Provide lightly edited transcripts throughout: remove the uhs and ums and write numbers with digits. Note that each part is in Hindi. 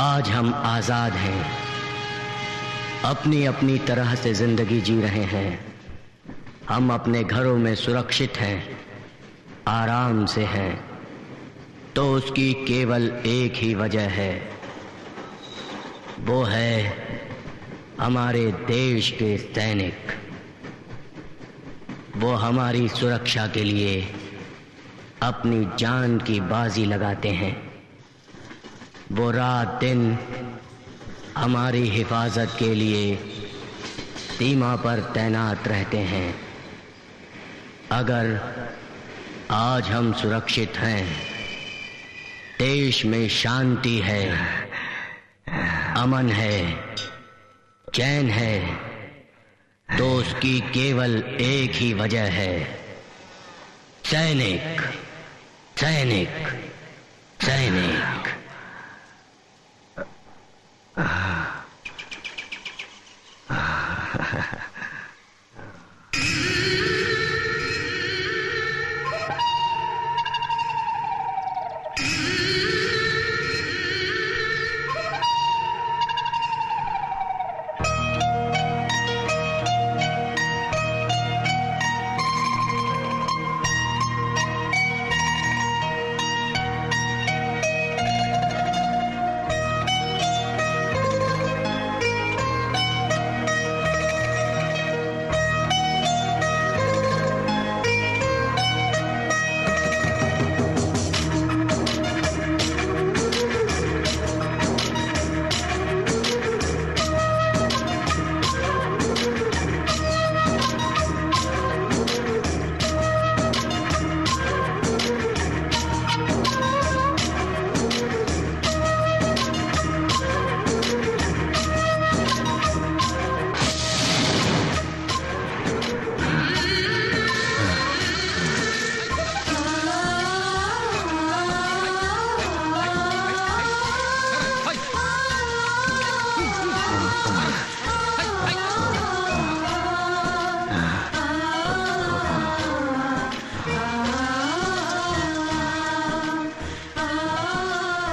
आज हम आजाद हैं, अपनी अपनी तरह से जिंदगी जी रहे हैं। हम अपने घरों में सुरक्षित हैं, आराम से हैं, तो उसकी केवल एक ही वजह है, वो है हमारे देश के सैनिक। वो हमारी सुरक्षा के लिए अपनी जान की बाजी लगाते हैं। वो रात दिन हमारी हिफाजत के लिए सीमा पर तैनात रहते हैं। अगर आज हम सुरक्षित हैं, देश में शांति है, अमन है, चैन है, तो उसकी केवल एक ही वजह है, सैनिक, सैनिक, सैनिक।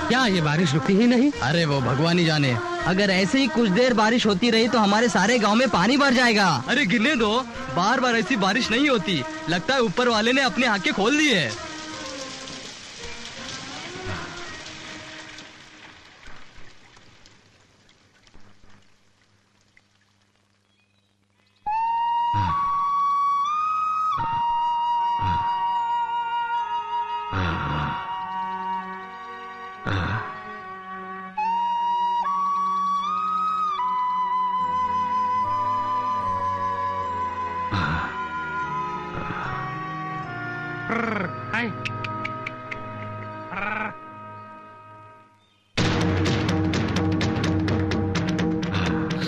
क्या ये बारिश रुकती ही नहीं? अरे वो भगवान ही जाने। अगर ऐसे ही कुछ देर बारिश होती रही तो हमारे सारे गांव में पानी भर जाएगा। अरे गिरने दो, बार बार ऐसी बारिश नहीं होती। लगता है ऊपर वाले ने अपने आंखें खोल दी है।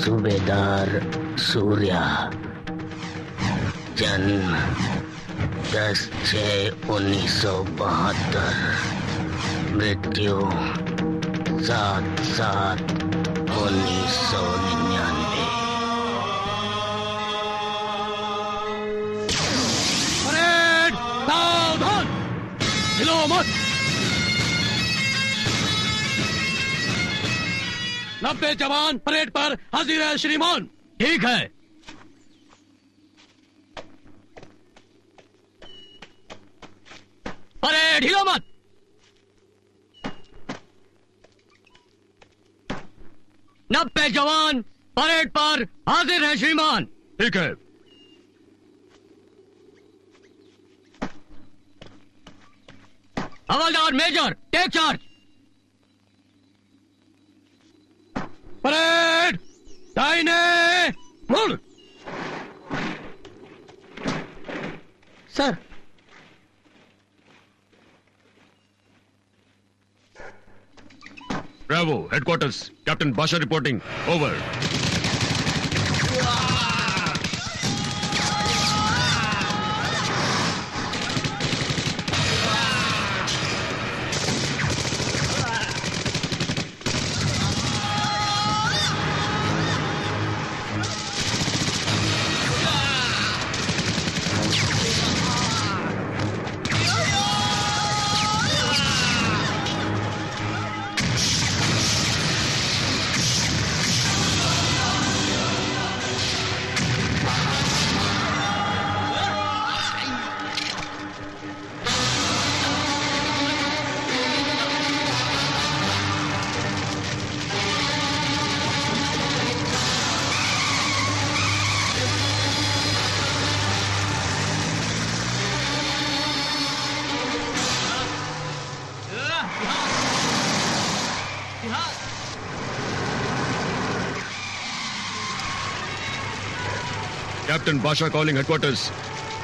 सूबेदार सूर्या, जन्म 10/6/1972, मृत्यु 7/7/1999। परेड सावधान, हिलो मत। 90 जवान परेड पर हाजिर है श्रीमान। ठीक है। परेड हिलो मत। नब्बे जवान परेड पर हाजिर है श्रीमान। ठीक है। हवलदार मेजर टेक चार्ज। परेड दाहिने मुड़। Sir, bravo headquarters, captain Basha reporting, over. Captain Badshah calling headquarters.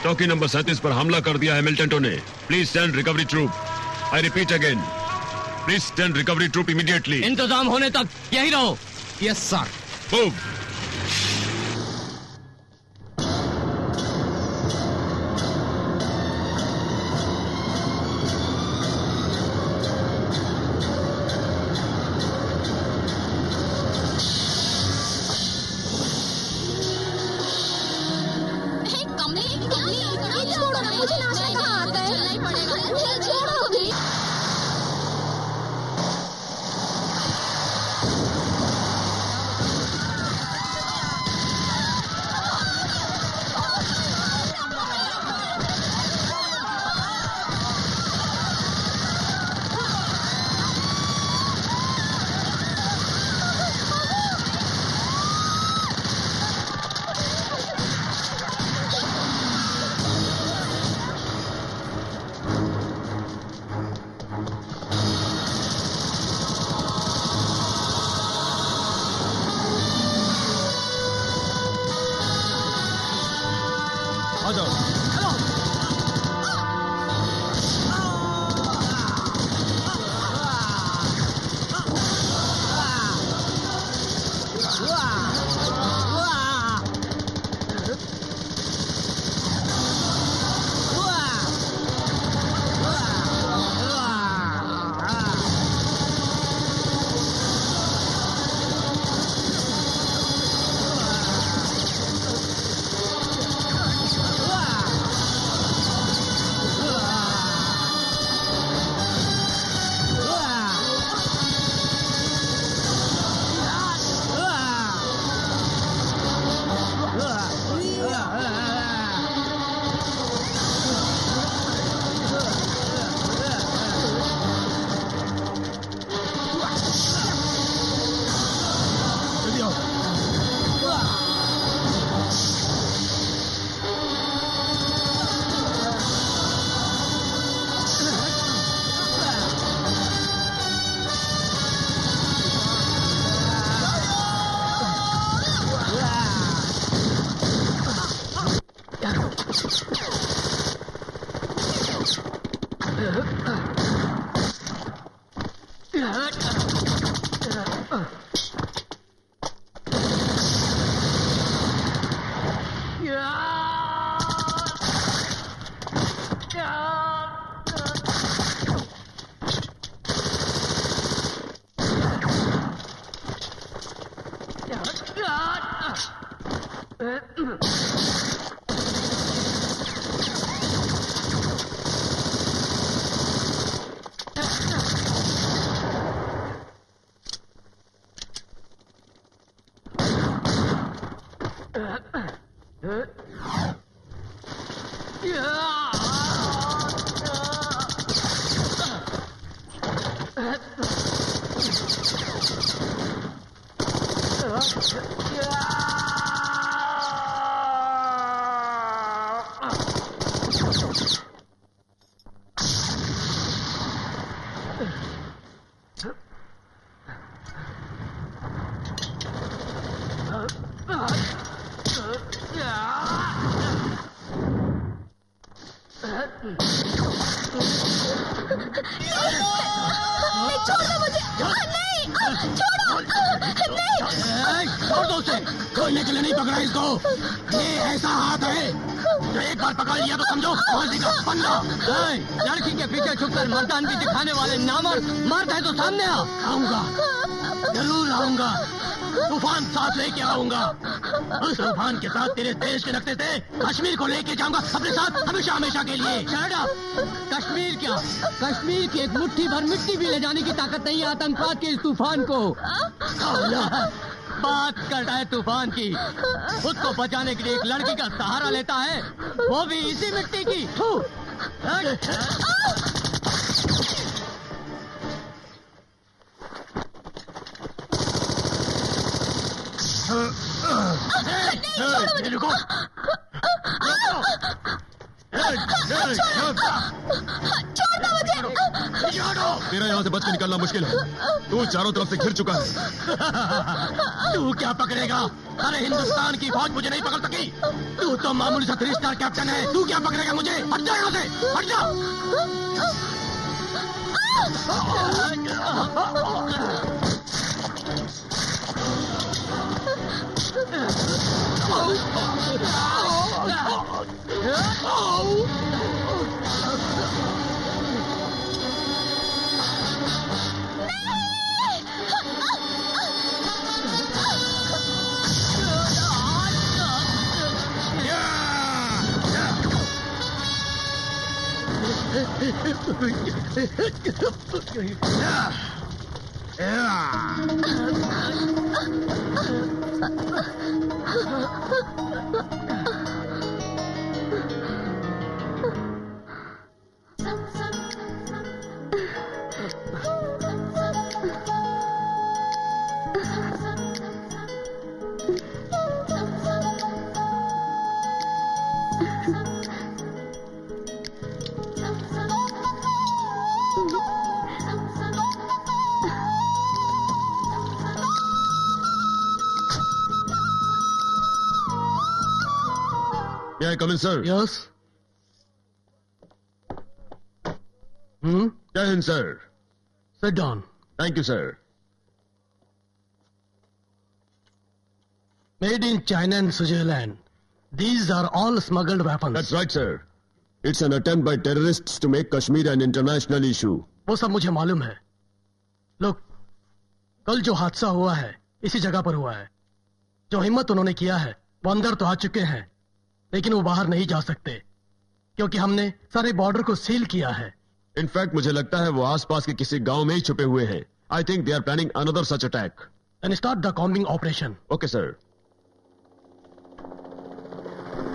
चौकी नंबर 37 पर हमला कर दिया है मिलिटेंटों ने। Please send recovery troop. I repeat again, please send recovery troop immediately. इंतजाम होने तक यही रहो। Yes sir. मूव। खोलने के लिए नहीं पकड़ा इसको। ये ऐसा हाथ है जो एक बार पकड़ लिया तो समझो फांसी का फंदा। लड़की के पीछे छुपकर मर्दानगी दिखाने वाले नामर्द मर्द है तो सामने आ। आऊंगा, जरूर आऊंगा। तूफान साथ लेके आऊंगा। उस तूफान के साथ तेरे देश के रखते थे कश्मीर को लेके जाऊंगा अपने साथ हमेशा हमेशा के लिए। कश्मीर क्या, कश्मीर की एक मुट्ठी भर मिट्टी भी ले जाने की ताकत नहीं है आतंकवाद के इस तूफान को। बात करता है तूफान की, खुद को बचाने के लिए एक लड़की का सहारा लेता है, वो भी इसी मिट्टी की। रुको, छोड़ दो मुझे। छोड़ो। तेरा यहाँ से बच के निकलना मुश्किल है। तू चारों तरफ से घिर चुका है। तू क्या पकड़ेगा? अरे हिंदुस्तान की फौज मुझे नहीं पकड़ सकी। तू तो मामूली सा 3 स्टार कैप्टन है। तू क्या पकड़ेगा मुझे? हट जा यहाँ से, हट जा। May I come in, sir? Yes. Jai Hind, sir. Sit down. Thank you, sir. Made in China and Switzerland. These are all smuggled weapons. That's right, sir. It's an attempt by terrorists to make Kashmir an international issue. वो सब मुझे मालूम है। लोग, कल जो हादसा हुआ है इसी जगह पर हुआ है। जो हिम्मत उन्होंने किया है वो अंदर तो आ चुके हैं, लेकिन वो बाहर नहीं जा सकते क्योंकि हमने सारे बॉर्डर को सील किया है। इनफैक्ट मुझे लगता है वो आसपास के किसी गांव में ही छुपे हुए हैं। I think they are planning another such attack. And start the combing operation. Okay sir.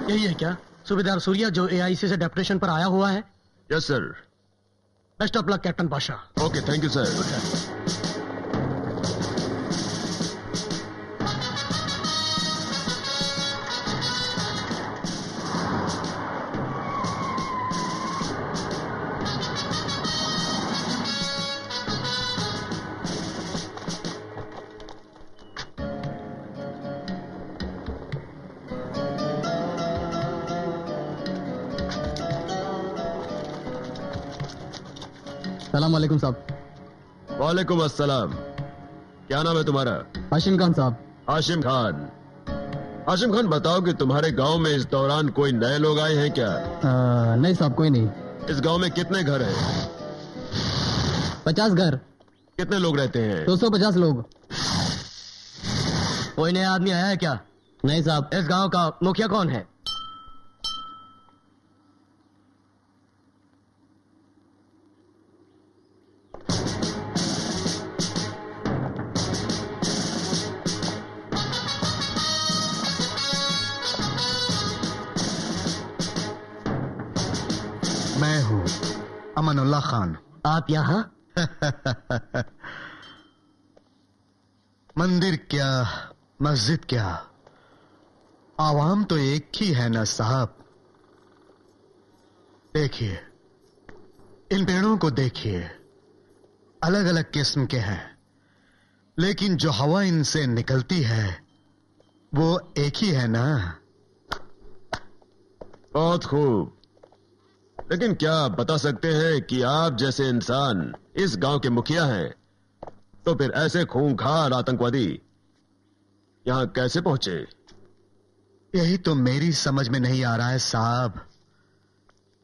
यही है क्या सूबेदार सूर्या जो AIC से डेपुटेशन पर आया हुआ है? Yes sir. Best of luck captain Pasha. Okay, thank you sir. सलाम वालेकुम साहब। वालेकुम अस्सलाम। क्या नाम है तुम्हारा? हाशिम खान साहब। हाशिम खान। हाशिम खान, बताओ कि तुम्हारे गांव में इस दौरान कोई नए लोग आए हैं क्या? नहीं साहब, कोई नहीं। इस गांव में कितने घर हैं? 50 घर। कितने लोग रहते हैं? 250 लोग। कोई नया आदमी आया है क्या? नहीं साहब। इस गांव का मुखिया कौन है? मैं हूँ अमनुल्लाह खान। आप यहाँ? मंदिर क्या, मस्जिद क्या, आवाम तो एक ही है ना साहब। देखिए, इन पेड़ों को देखिए, अलग अलग किस्म के हैं, लेकिन जो हवा इनसे निकलती है वो एक ही है ना। बहुत खूब। लेकिन क्या आप बता सकते हैं कि आप जैसे इंसान इस गांव के मुखिया हैं, तो फिर ऐसे खूंखार आतंकवादी यहां कैसे पहुंचे? यही तो मेरी समझ में नहीं आ रहा है साहब।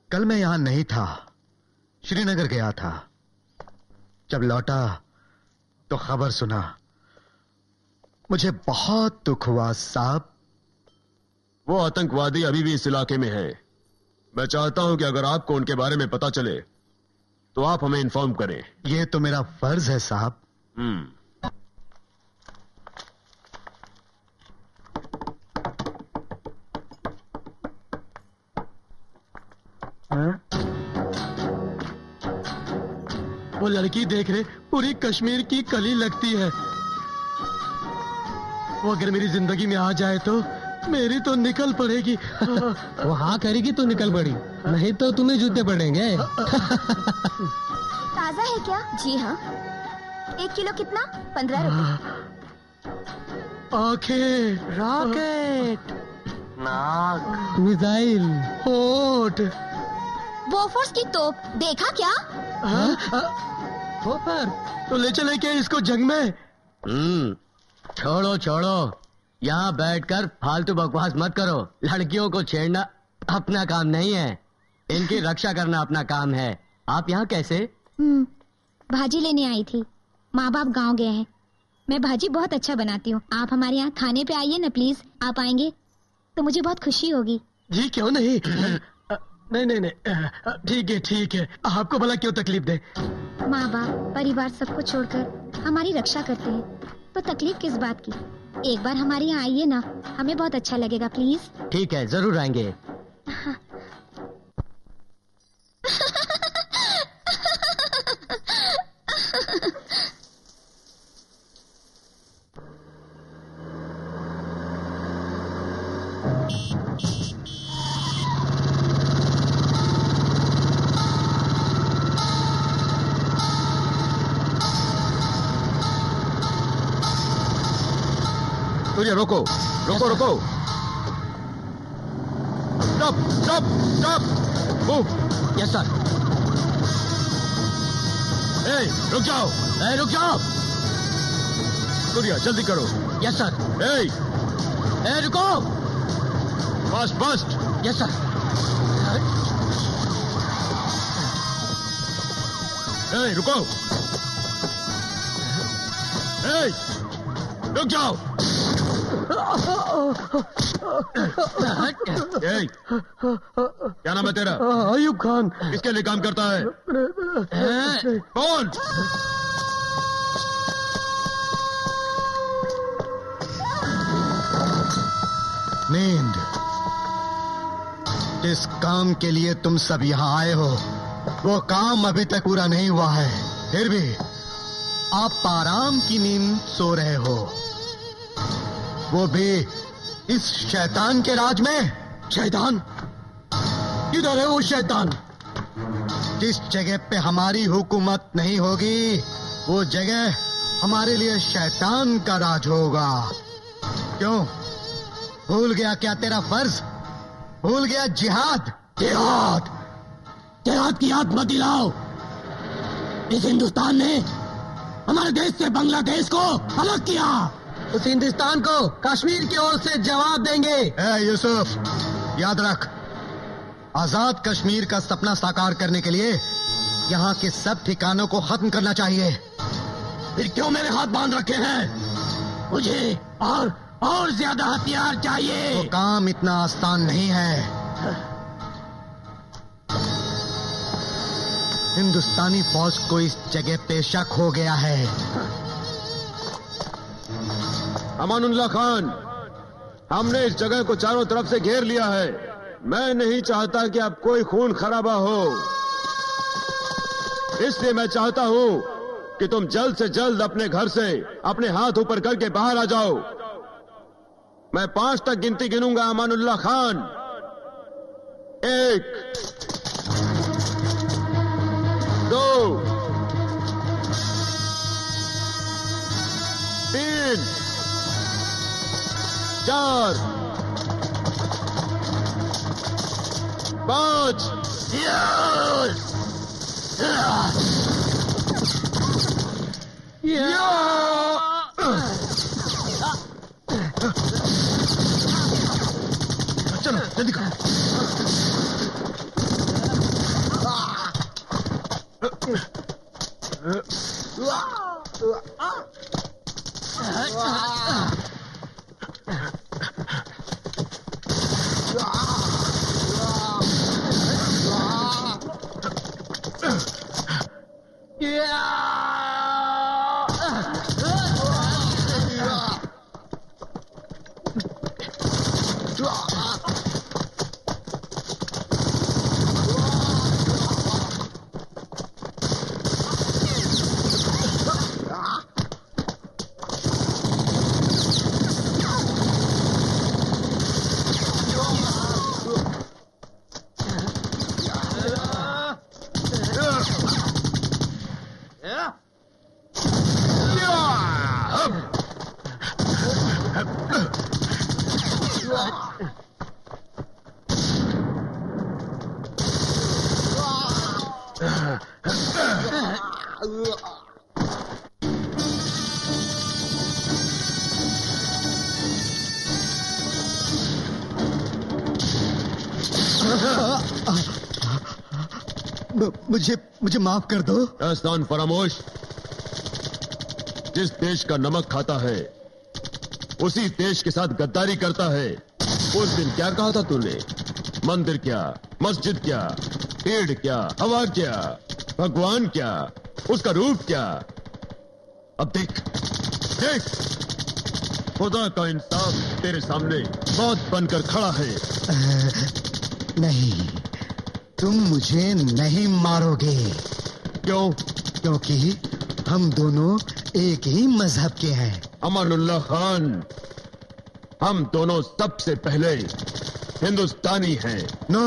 कल मैं यहां नहीं था, श्रीनगर गया था। जब लौटा तो खबर सुना, मुझे बहुत दुख हुआ साहब। वो आतंकवादी अभी भी इस इलाके में है। मैं चाहता हूं कि अगर आपको उनके बारे में पता चले तो आप हमें इन्फॉर्म करें। यह तो मेरा फर्ज है साहब। वो लड़की देख रहे, पूरी कश्मीर की कली लगती है। वो अगर मेरी जिंदगी में आ जाए तो मेरी तो निकल पड़ेगी। वो हाँ करेगी तो निकल पड़ी, नहीं तो तुम्हें जूते पड़ेंगे। ताज़ा है क्या? जी हाँ। 1 किलो कितना? 15 रुपए। आंखें, रॉकेट, नाक, मिसाइल, होठ, बोफोर्स की तोप देखा क्या? पर तो ले चले क्या इसको जंग में? छोड़ो छोड़ो, यहाँ बैठकर फालतू बकवास मत करो। लड़कियों को छेड़ना अपना काम नहीं है, इनकी रक्षा करना अपना काम है। आप यहाँ कैसे? भाजी लेने आई थी। माँ बाप गांव गए हैं। मैं भाजी बहुत अच्छा बनाती हूँ। आप हमारे यहाँ खाने पे आइए ना प्लीज। आप आएंगे तो मुझे बहुत खुशी होगी। जी क्यों नहीं। नहीं, ठीक है। आपको भला क्यों तकलीफ दे? माँ बाप परिवार सबको छोड़कर हमारी रक्षा करते हैं, तो तकलीफ किस बात की। एक बार हमारे यहाँ आइए ना, हमें बहुत अच्छा लगेगा प्लीज। ठीक है, जरूर आएंगे। सूर्य रोको। Stop move. Yes sir. रुक जाओ। रुक जाओ। सूर्य जल्दी करो। Yes sir. रुको। फास्ट। Yes sir. रुको। रुक जाओ। क्या नाम है तेरा? अयूब खान। किसके लिए काम करता है? कौन? नींद। जिस काम के लिए तुम सब यहाँ आए हो, वो काम अभी तक पूरा नहीं हुआ है। फिर भी आप आराम की नींद सो रहे हो, वो भी इस शैतान के राज में। शैतान? किधर है वो शैतान? जिस जगह पे हमारी हुकूमत नहीं होगी, वो जगह हमारे लिए शैतान का राज होगा। क्यों भूल गया क्या तेरा फर्ज? भूल गया जिहाद? जिहाद की याद मत दिलाओ। इस हिंदुस्तान ने हमारे देश से बांग्लादेश को अलग किया। उस हिंदुस्तान को कश्मीर की ओर से जवाब देंगे। यूसुफ, याद रख, आजाद कश्मीर का सपना साकार करने के लिए यहाँ के सब ठिकानों को खत्म करना चाहिए। फिर क्यों मेरे हाथ बांध रखे हैं? मुझे और ज्यादा हथियार चाहिए। वो काम इतना आसान नहीं है। हिंदुस्तानी फौज को इस जगह पे शक हो गया है। अमानुल्लाह खान, हमने इस जगह को चारों तरफ से घेर लिया है। मैं नहीं चाहता कि अब कोई खून खराबा हो, इसलिए मैं चाहता हूं कि तुम जल्द से जल्द अपने घर से अपने हाथ ऊपर करके बाहर आ जाओ। मैं 5 तक गिनती गिनूंगा अमानुल्लाह खान। 1, 2, 3, 4, 5। चलो जल्दी करो। मुझे माफ कर दो। एहसान फरामोश। जिस देश का नमक खाता है उसी देश के साथ गद्दारी करता है। उस दिन क्या कहा था तूने? मंदिर क्या, मस्जिद क्या, पेड़ क्या, हवा क्या, भगवान क्या, उसका रूप क्या? अब देख देख, खुदा का इंसाफ तेरे सामने मौत बनकर खड़ा है। नहीं, तुम मुझे नहीं मारोगे। क्यों? क्योंकि हम दोनों एक ही मजहब के हैं। अमानुल्लाह खान, हम दोनों सबसे पहले हिंदुस्तानी हैं। No,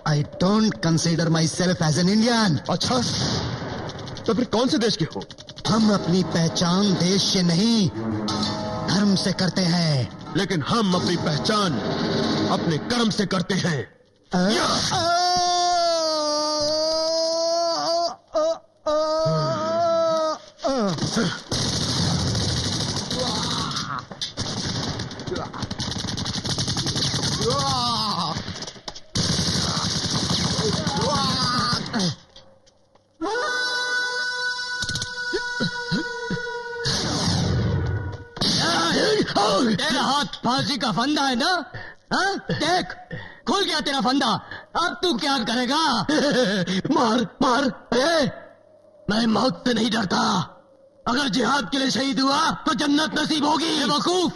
I don't consider myself as an Indian. अच्छा, तो फिर कौन से देश के हो? हम अपनी पहचान देश से नहीं, धर्म से करते हैं। लेकिन हम अपनी पहचान अपने कर्म से करते हैं। तेरा हाथ फांसी का फंदा है ना? हाँ? देख, खुल गया तेरा फंदा। अब तू क्या करेगा? मार मार। मैं मौत से नहीं डरता। अगर जिहाद के लिए शहीद हुआ तो जन्नत नसीब होगी। बेवकूफ,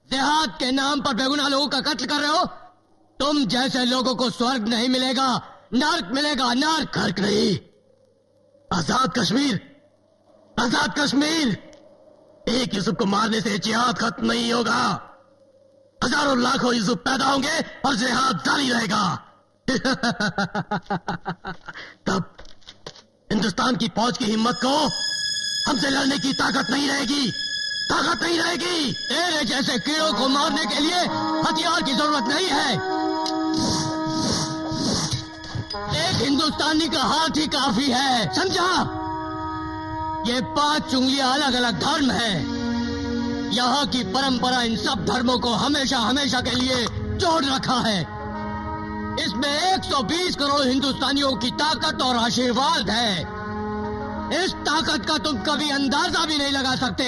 जिहाद के नाम पर बेगुनाह लोगों का कत्ल कर रहे हो। तुम जैसे लोगों को स्वर्ग नहीं मिलेगा, नर्क मिलेगा, नर्क। नर्क नहीं, आजाद कश्मीर, आजाद कश्मीर। एक यूसुफ को मारने से जिहाद खत्म नहीं होगा। हजारों लाखों यूसुफ पैदा होंगे और जिहाद जारी रहेगा। तब हिंदुस्तान की फौज की हिम्मत को हमसे लड़ने की ताकत नहीं रहेगी, ताकत नहीं रहेगी। तेरे जैसे कीड़ों को मारने के लिए हथियार की जरूरत नहीं है। एक हिंदुस्तानी का हाथ ही काफी है, समझा? ये 5 उंगलियां अलग अलग धर्म है। यहाँ की परंपरा इन सब धर्मों को हमेशा हमेशा के लिए जोड़ रखा है। इसमें 120 करोड़ हिंदुस्तानियों की ताकत और आशीर्वाद है। इस ताकत का तुम कभी अंदाजा भी नहीं लगा सकते।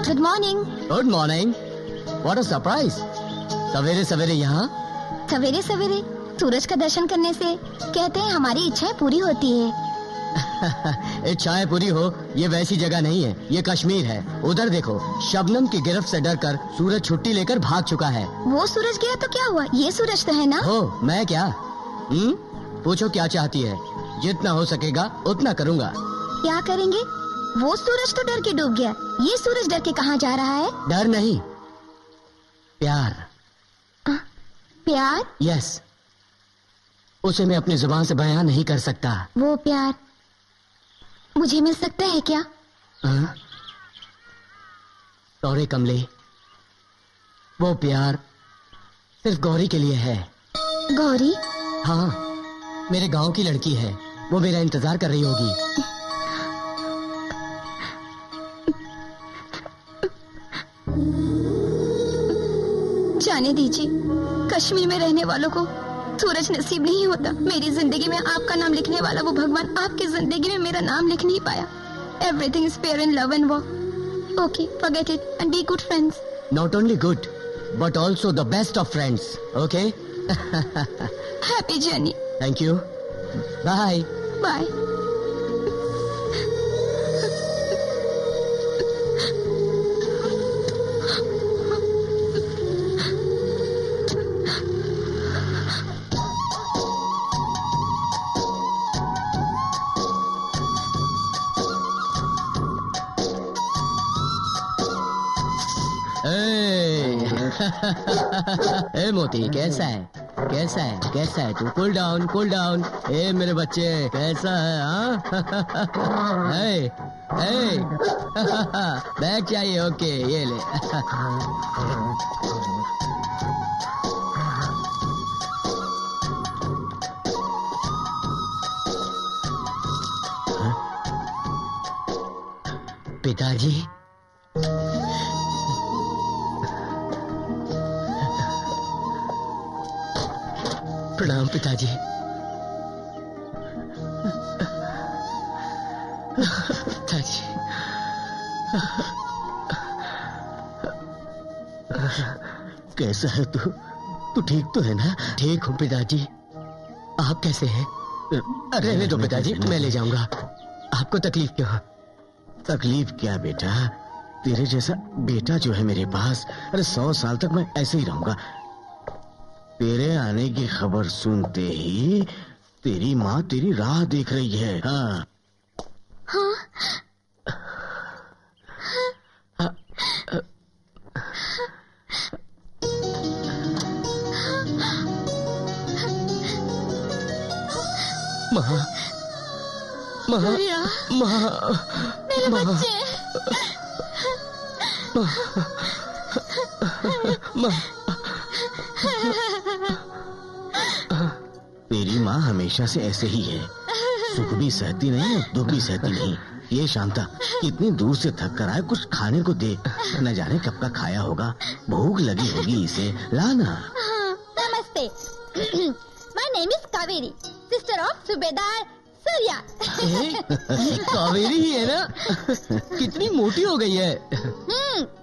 Good morning. Good morning. What a surprise. सवेरे सवेरे यहाँ? सवेरे सवेरे सूरज का दर्शन करने से कहते हैं हमारी इच्छाएं पूरी होती है। इच्छाएं पूरी हो, ये वैसी जगह नहीं है, ये कश्मीर है। उधर देखो, शबनम की गिरफ्त से डरकर सूरज छुट्टी लेकर भाग चुका है। वो सूरज गया तो क्या हुआ, ये सूरज तो है ना। हो, मैं क्या? पूछो क्या चाहती है। जितना हो सकेगा उतना करूँगा। क्या करेंगे? वो सूरज तो डर के डूब गया, ये सूरज डर के कहाँ जा रहा है? डर नहीं, प्यार। प्यार? यस, उसे मैं अपनी जुबान से बयान नहीं कर सकता। वो प्यार मुझे मिल सकता है क्या? सॉरी कमली, वो प्यार सिर्फ गौरी के लिए है। गौरी? हाँ, मेरे गांव की लड़की है, वो मेरा इंतजार कर रही होगी। जाने दीजिए, कश्मीर में रहने वालों को सूरज नसीब नहीं होता। मेरी जिंदगी में आपका नाम लिखने वाला वो भगवान आपकी जिंदगी में मेरा नाम लिख नहीं पाया। Everything is fair in love and war. Okay, forget it and be good friends. Not only good, but also the best of friends. Okay? Happy journey. Thank you. Bye. Bye. ए मोती कैसा है तू? Cool down. ए मेरे बच्चे कैसा है? हाँ ए बैग चाहिए? ओके ये ले। पिताजी प्रणाम पिताजी। पिताजी कैसा है तू? तू ठीक तो है ना? ठीक हूँ पिताजी। आप कैसे हैं? रहने दो पिताजी, मैं ले जाऊंगा। आपको तकलीफ क्यों? तकलीफ क्या बेटा, तेरे जैसा बेटा जो है मेरे पास, अरे 100 साल तक मैं ऐसे ही रहूंगा। तेरे आने की खबर सुनते ही तेरी माँ तेरी राह देख रही है। हाँ मेरे बच्चे। तेरी माँ हमेशा से ऐसे ही है, सुख भी सहती नहीं और दुख भी सहती नहीं। ये शांता इतनी दूर से थक कर आए, कुछ खाने को दे। न जाने कब का खाया होगा, भूख लगी होगी इसे। लाना। नमस्ते। My name is Kaveri, sister of सूबेदार सूर्या। कावेरी ही है ना? कितनी मोटी हो गई है।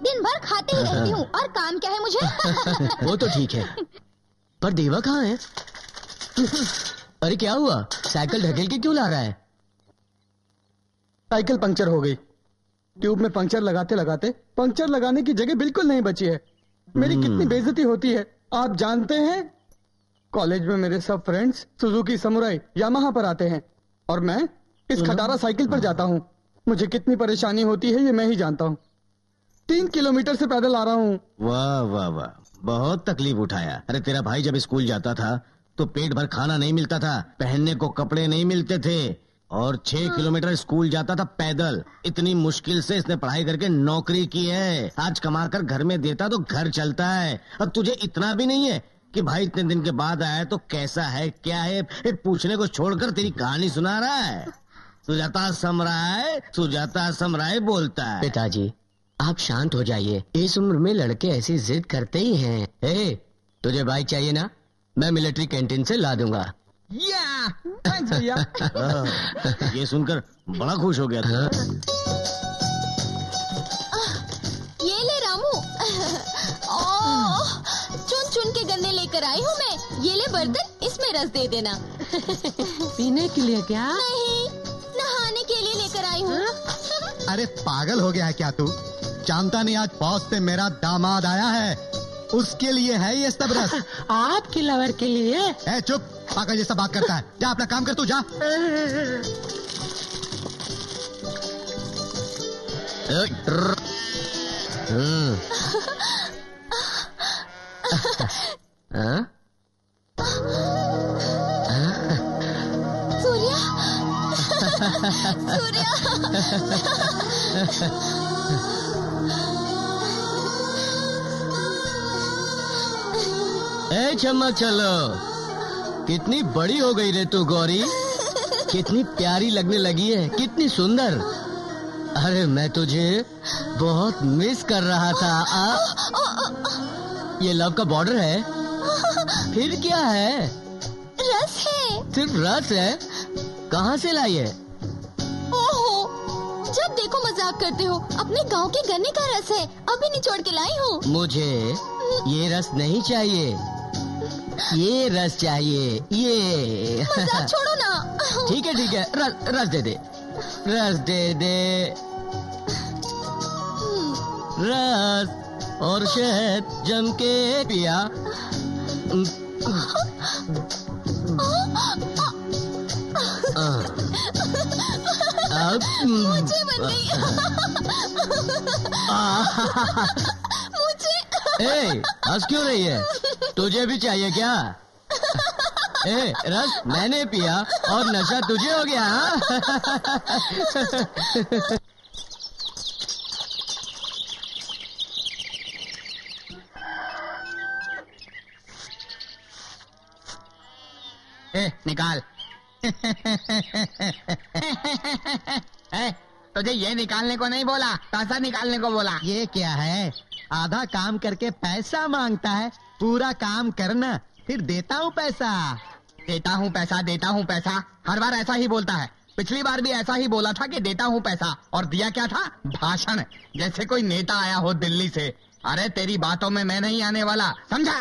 दिन भर खाते ही रहती हूँ, और काम क्या है मुझे? वो तो ठीक है, पर देवा कहाँ है? अरे क्या हुआ? साइकिल ढकेल के क्यों ला रहा है? साइकिल पंक्चर हो गई। ट्यूब में पंक्चर लगाते लगाते पंक्चर लगाने की जगह बिल्कुल नहीं बची है। मेरी कितनी बेइज्जती होती है आप जानते हैं? कॉलेज में मेरे सब फ्रेंड्स सुजुकी समुराई यामाहा पर आते हैं और मैं इस खटारा साइकिल पर जाता हूँ। मुझे कितनी परेशानी होती है ये मैं ही जानता हूँ। 3 किलोमीटर से पैदल आ रहा हूँ। वाह वाह वाह, बहुत तकलीफ उठाया। अरे तेरा भाई जब स्कूल जाता था तो पेट भर खाना नहीं मिलता था, पहनने को कपड़े नहीं मिलते थे, और 6 किलोमीटर स्कूल जाता था पैदल। इतनी मुश्किल से इसने पढ़ाई करके नौकरी की है। आज कमा कर घर में देता तो घर चलता है। अब तुझे इतना भी नहीं है कि भाई इतने दिन के बाद आया तो कैसा है क्या है पूछने को छोड़कर तेरी कहानी सुना रहा है। सुजाता समराय बोलता है। पिताजी आप शांत हो जाइए, इस उम्र में लड़के ऐसी जिद करते ही हैं। तुझे बाइक चाहिए ना? मैं मिलिट्री कैंटीन से ला दूंगा। थैंक्स भैया। ये सुनकर बड़ा खुश हो गया था। ये ले रामू। चुन के गन्ने लेकर आई हूँ मैं। ये ले बर्तन, इसमें रस दे देना। पीने के लिए क्या? नहीं, नहाने के लिए लेकर आई हूँ। अरे पागल हो गया है क्या तू? जानता नहीं आज फौज से मेरा दामाद आया है, उसके लिए है ये सब रस। आपके लवर के लिए? ए चुप, पागल जैसा बात करता है। जा अपना काम कर तू, जा। सूर्या। सूर्या। चमक चलो, कितनी बड़ी हो गई रे तू गौरी, कितनी प्यारी लगने लगी है, कितनी सुंदर। अरे मैं तुझे बहुत मिस कर रहा था। ये लव का बॉर्डर है? फिर क्या है? रस है। सिर्फ रस है? कहाँ से लाई है? ओहो, जब देखो मजाक करते हो। अपने गांव के गन्ने का रस है, अभी निचोड़ के लाई हूँ। मुझे ये रस नहीं चाहिए, ये रस चाहिए। ये मजाक छोड़ो ना। ठीक है, रस दे दे, रस दे दे। रस और शहद जम के पिया। मुझे बन गई। ए, हंस क्यों रही है? तुझे भी चाहिए क्या? ए, रस मैंने पिया और नशा तुझे हो गया, हाँ? ए, निकाल। ए, तुझे ये निकालने को नहीं बोला, पैसा निकालने को बोला। ये क्या है? आधा काम करके पैसा मांगता है। पूरा काम करना, फिर देता हूँ पैसा। देता हूँ पैसा, देता हूँ पैसा, हर बार ऐसा ही बोलता है। पिछली बार भी ऐसा ही बोला था कि देता हूँ पैसा, और दिया क्या था? भाषण, जैसे कोई नेता आया हो दिल्ली से। अरे तेरी बातों में मैं नहीं आने वाला, समझा?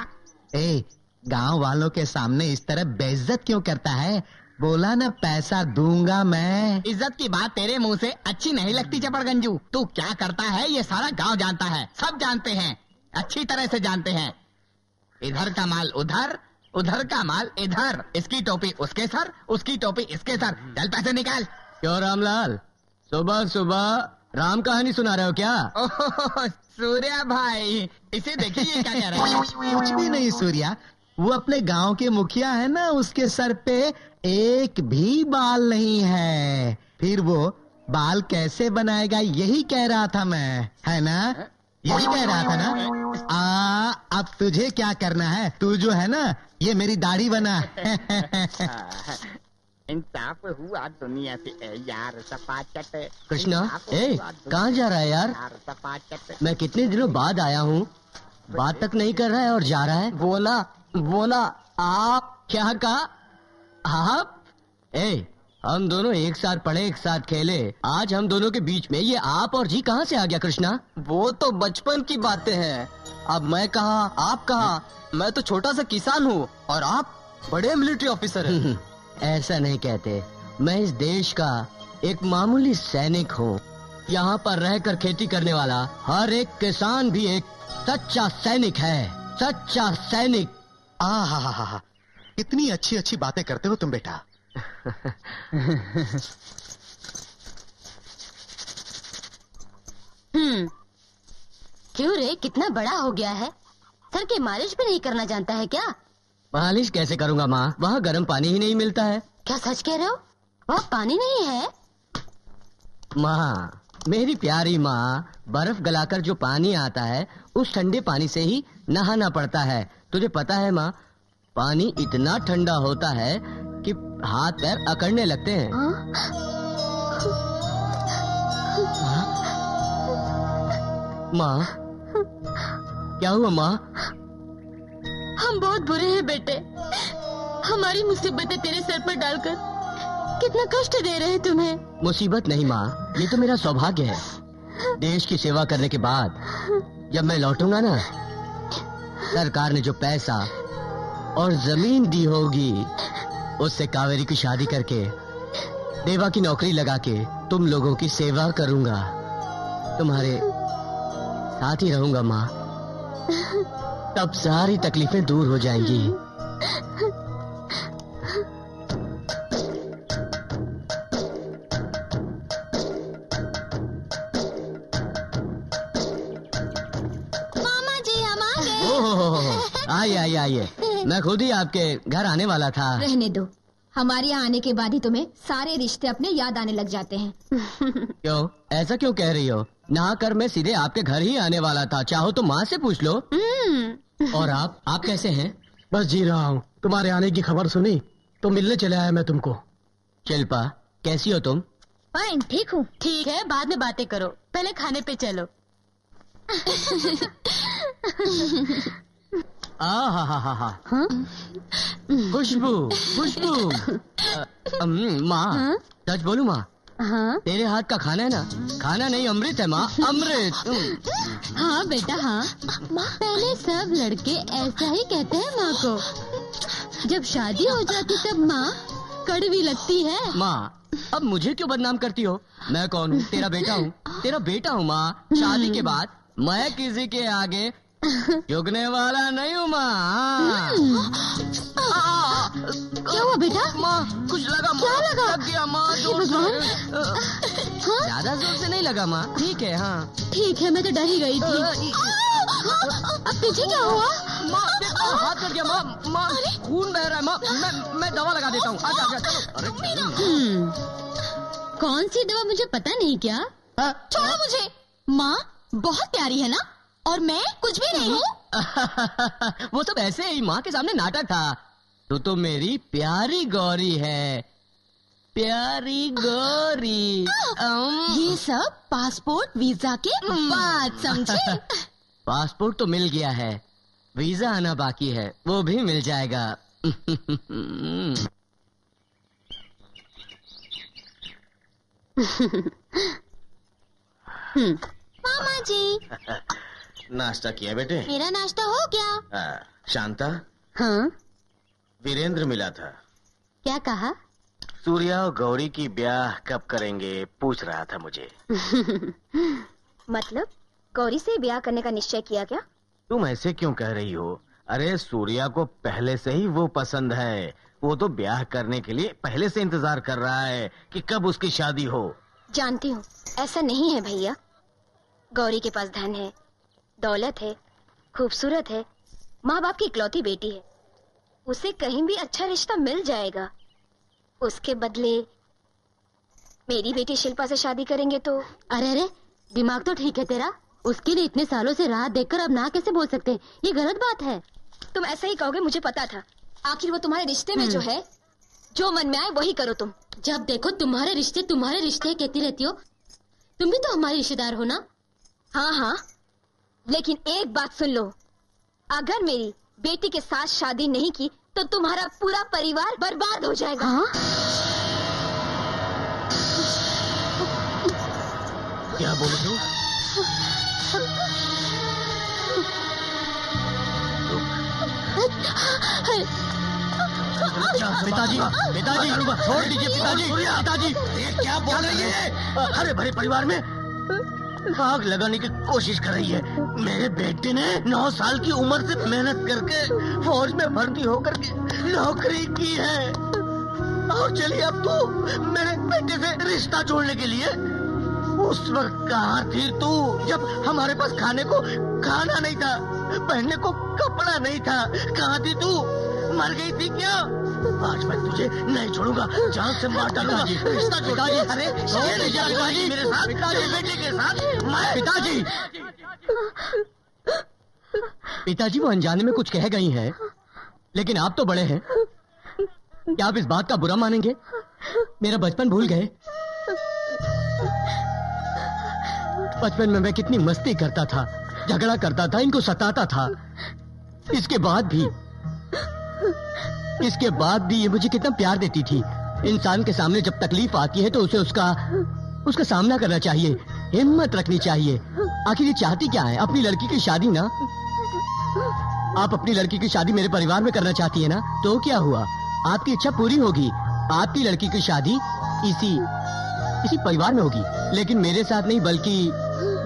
ए, गांव वालों के सामने इस तरह बेइज्जत क्यों करता है? बोला ना पैसा दूंगा मैं। इज्जत की बात तेरे मुंह से अच्छी नहीं लगती चपड़गंजू। तू क्या करता है ये सारा गांव जानता है, सब जानते हैं, अच्छी तरह से जानते हैं। इधर का माल उधर, उधर का माल इधर। इसकी टोपी उसके सर, उसकी टोपी इसके सर। चल पैसे निकाल। क्यों रामलाल, सुबह सुबह राम कहानी सुना रहे हो क्या? ओह सूर्या भाई, इसे देखिए ये क्या कह रहा है। कुछ भी नहीं सूर्या, वो अपने गांव के मुखिया है ना, उसके सर पे एक भी बाल नहीं है। फिर वो बाल कैसे बनाएगा यही कह रहा था मैं, है ना? यही कह रहा था ना? अब तुझे क्या करना है? तू जो है ना, ये मेरी दाढ़ी बना। इंसाफ हुआ दुनिया से यार, सपाचट। कृष्णा, ए, कहाँ जा रहा है यार? सपाचट। मैं कितने दिनों बाद आया हूँ, बात तक नहीं कर रहा है और जा रहा है। बोला आप क्या कहा? आप? ए, हम दोनों एक साथ पढ़े, एक साथ खेले, आज हम दोनों के बीच में ये आप और जी कहाँ से आ गया कृष्णा? वो तो बचपन की बातें हैं। अब मैं कहा, आप कहा। मैं तो छोटा सा किसान हूँ और आप बड़े मिलिट्री ऑफिसर हैं। ऐसा नहीं कहते, मैं इस देश का एक मामूली सैनिक हूँ। यहाँ पर रहकर खेती करने वाला हर एक किसान भी एक सच्चा सैनिक है, सच्चा सैनिक। हा, कितनी अच्छी अच्छी बातें करते हो तुम बेटा। क्यों रे, कितना बड़ा हो गया है, सर की मालिश भी नहीं करना जानता है क्या? मालिश कैसे करूँगा माँ, वहाँ गर्म पानी ही नहीं मिलता है। क्या सच कह रहे हो? वहाँ पानी नहीं है? माँ, मेरी प्यारी माँ, बर्फ गलाकर जो पानी आता है उस ठंडे पानी से ही नहाना पड़ता है। तुझे पता है माँ, पानी इतना ठंडा होता है कि हाथ पैर अकड़ने लगते हैं। माँ, क्या हुआ माँ? हम बहुत बुरे हैं बेटे, हमारी मुसीबतें तेरे सर पर डालकर कितना कष्ट दे रहे हैं तुम्हें। मुसीबत नहीं माँ, ये तो मेरा सौभाग्य है। देश की सेवा करने के बाद जब मैं लौटूंगा ना, सरकार ने जो पैसा और जमीन दी होगी उससे कावेरी की शादी करके देवा की नौकरी लगा के तुम लोगों की सेवा करूंगा, तुम्हारे साथ ही रहूंगा माँ। तब सारी तकलीफें दूर हो जाएंगी। आइए आइए, मैं खुद ही आपके घर आने वाला था। रहने दो, हमारे यहाँ आने के बाद ही तुम्हें सारे रिश्ते अपने याद आने लग जाते हैं। क्यों, ऐसा क्यों कह रही हो? नहा कर मैं सीधे आपके घर ही आने वाला था, चाहो तो माँ से पूछ लो। और आप कैसे हैं? बस जी रहा हूँ, तुम्हारे आने की खबर सुनी तो मिलने चले आया मैं तुमको। शिल्पा, कैसी हो तुम? फाइन, ठीक हूँ। ठीक है, बाद में बातें करो, पहले खाने पे चलो। हा। खुशबू खुशबू। माँ, सच बोलूं माँ, तेरे हाथ का खाना है ना, खाना नहीं अमृत है माँ, अमृत। हाँ बेटा हाँ, पहले सब लड़के ऐसा ही कहते हैं माँ को, जब शादी हो जाती तब माँ कड़वी लगती है। माँ, अब मुझे क्यों बदनाम करती हो? मैं कौन हूँ? तेरा बेटा हूँ, तेरा बेटा हूँ माँ। शादी के बाद मैं किसी के आगे झुकने वाला नहीं हूँ माँ। क्या हुआ बेटा? माँ, कुछ लगा माँ। क्या लगा? लग गया माँ, जोर से। ज्यादा जोर से नहीं लगा माँ, ठीक है। हाँ ठीक है, मैं तो डर ही गई थी। अब तुझे क्या हुआ? माँ हाथ कट गया माँ, माँ खून बह रहा है माँ, मैं दवा लगा देता हूँ। आजा आजा चलो। अरे कौन सी दवा मुझे पता नहीं क्या? छोड़ो मुझे। माँ बहुत प्यारी है ना, और मैं कुछ भी नहीं हूँ। वो सब ऐसे ही माँ के सामने नाटक था। तू तो मेरी प्यारी गौरी है, प्यारी गौरी। ये सब पासपोर्ट वीजा के बाद समझे। पासपोर्ट तो मिल गया है, वीजा आना बाकी है, वो भी मिल जाएगा। मामा जी, नाश्ता किया बेटे? मेरा नाश्ता हो गया। शांता, हाँ, वीरेंद्र मिला था। क्या कहा? सूर्या और गौरी की ब्याह कब करेंगे पूछ रहा था मुझे। मतलब गौरी से ब्याह करने का निश्चय किया क्या? तुम ऐसे क्यों कह रही हो? अरे सूर्या को पहले से ही वो पसंद है, वो तो ब्याह करने के लिए पहले से इंतजार कर रहा है कि कब उसकी शादी हो। जानती हूँ ऐसा नहीं है भैया। गौरी के पास धन है, दौलत है, खूबसूरत है, माँ बाप की इकलौती बेटी है। उसे कहीं भी अच्छा रिश्ता मिल जाएगा। उसके बदले मेरी बेटी शिल्पा से शादी करेंगे तो। अरे अरे, दिमाग तो ठीक है तेरा। उसके लिए इतने सालों से राह देखकर अब ना कैसे बोल सकते हैं? ये गलत बात है। तुम ऐसा ही कहोगे, मुझे पता था। आखिर वो तुम्हारे रिश्ते में जो है, जो मन में आए वही करो तुम। जब देखो तुम्हारे रिश्ते कहती रहती हो। तुम भी तो हमारे रिश्तेदार हो ना? हाँ हाँ, लेकिन एक बात सुन लो, अगर मेरी बेटी के साथ शादी नहीं की तो तुम्हारा पूरा परिवार बर्बाद हो जाएगा। हाँ? क्या बोल रही हो? पिताजी, पिताजी छोड़ दीजिए पिताजी, पिताजी ये क्या बोल रही है? हरे भरे परिवार में आग लगाने की कोशिश कर रही है। मेरे बेटे ने 9 साल की उम्र से मेहनत करके फौज में भर्ती होकर के नौकरी की है, और चलिए अब तो मेरे बेटे से रिश्ता जोड़ने के लिए। उस वक्त कहाँ थी तू जब हमारे पास खाने को खाना नहीं था, पहनने को कपड़ा नहीं था? कहाँ थी तू? मर गई थी क्या? आज मैं तुझे नहीं छोड़ूंगा, जान से मार डालूंगा। रिश्ता जोड़ा जी। अरे पिताजी मेरे साथ, पिताजी बेटे के साथ। मैं पिताजी, पिताजी वो अनजाने में कुछ कह गई हैं, लेकिन आप तो बड़े हैं, क्या आप इस बात का बुरा मानेंगे? मेरा बचपन भूल गए? बचपन में मैं कितनी मस्ती करता था, झगड़ा करता था, इनको सताता था। इसके बाद भी ये मुझे कितना प्यार देती थी। इंसान के सामने जब तकलीफ आती है तो उसे उसका सामना करना चाहिए, हिम्मत रखनी चाहिए। आखिर ये चाहती क्या है? अपनी लड़की की शादी ना। आप अपनी लड़की की शादी मेरे परिवार में करना चाहती है ना, तो क्या हुआ? आपकी इच्छा पूरी होगी। आपकी लड़की की शादी इसी परिवार में होगी, लेकिन मेरे साथ नहीं, बल्कि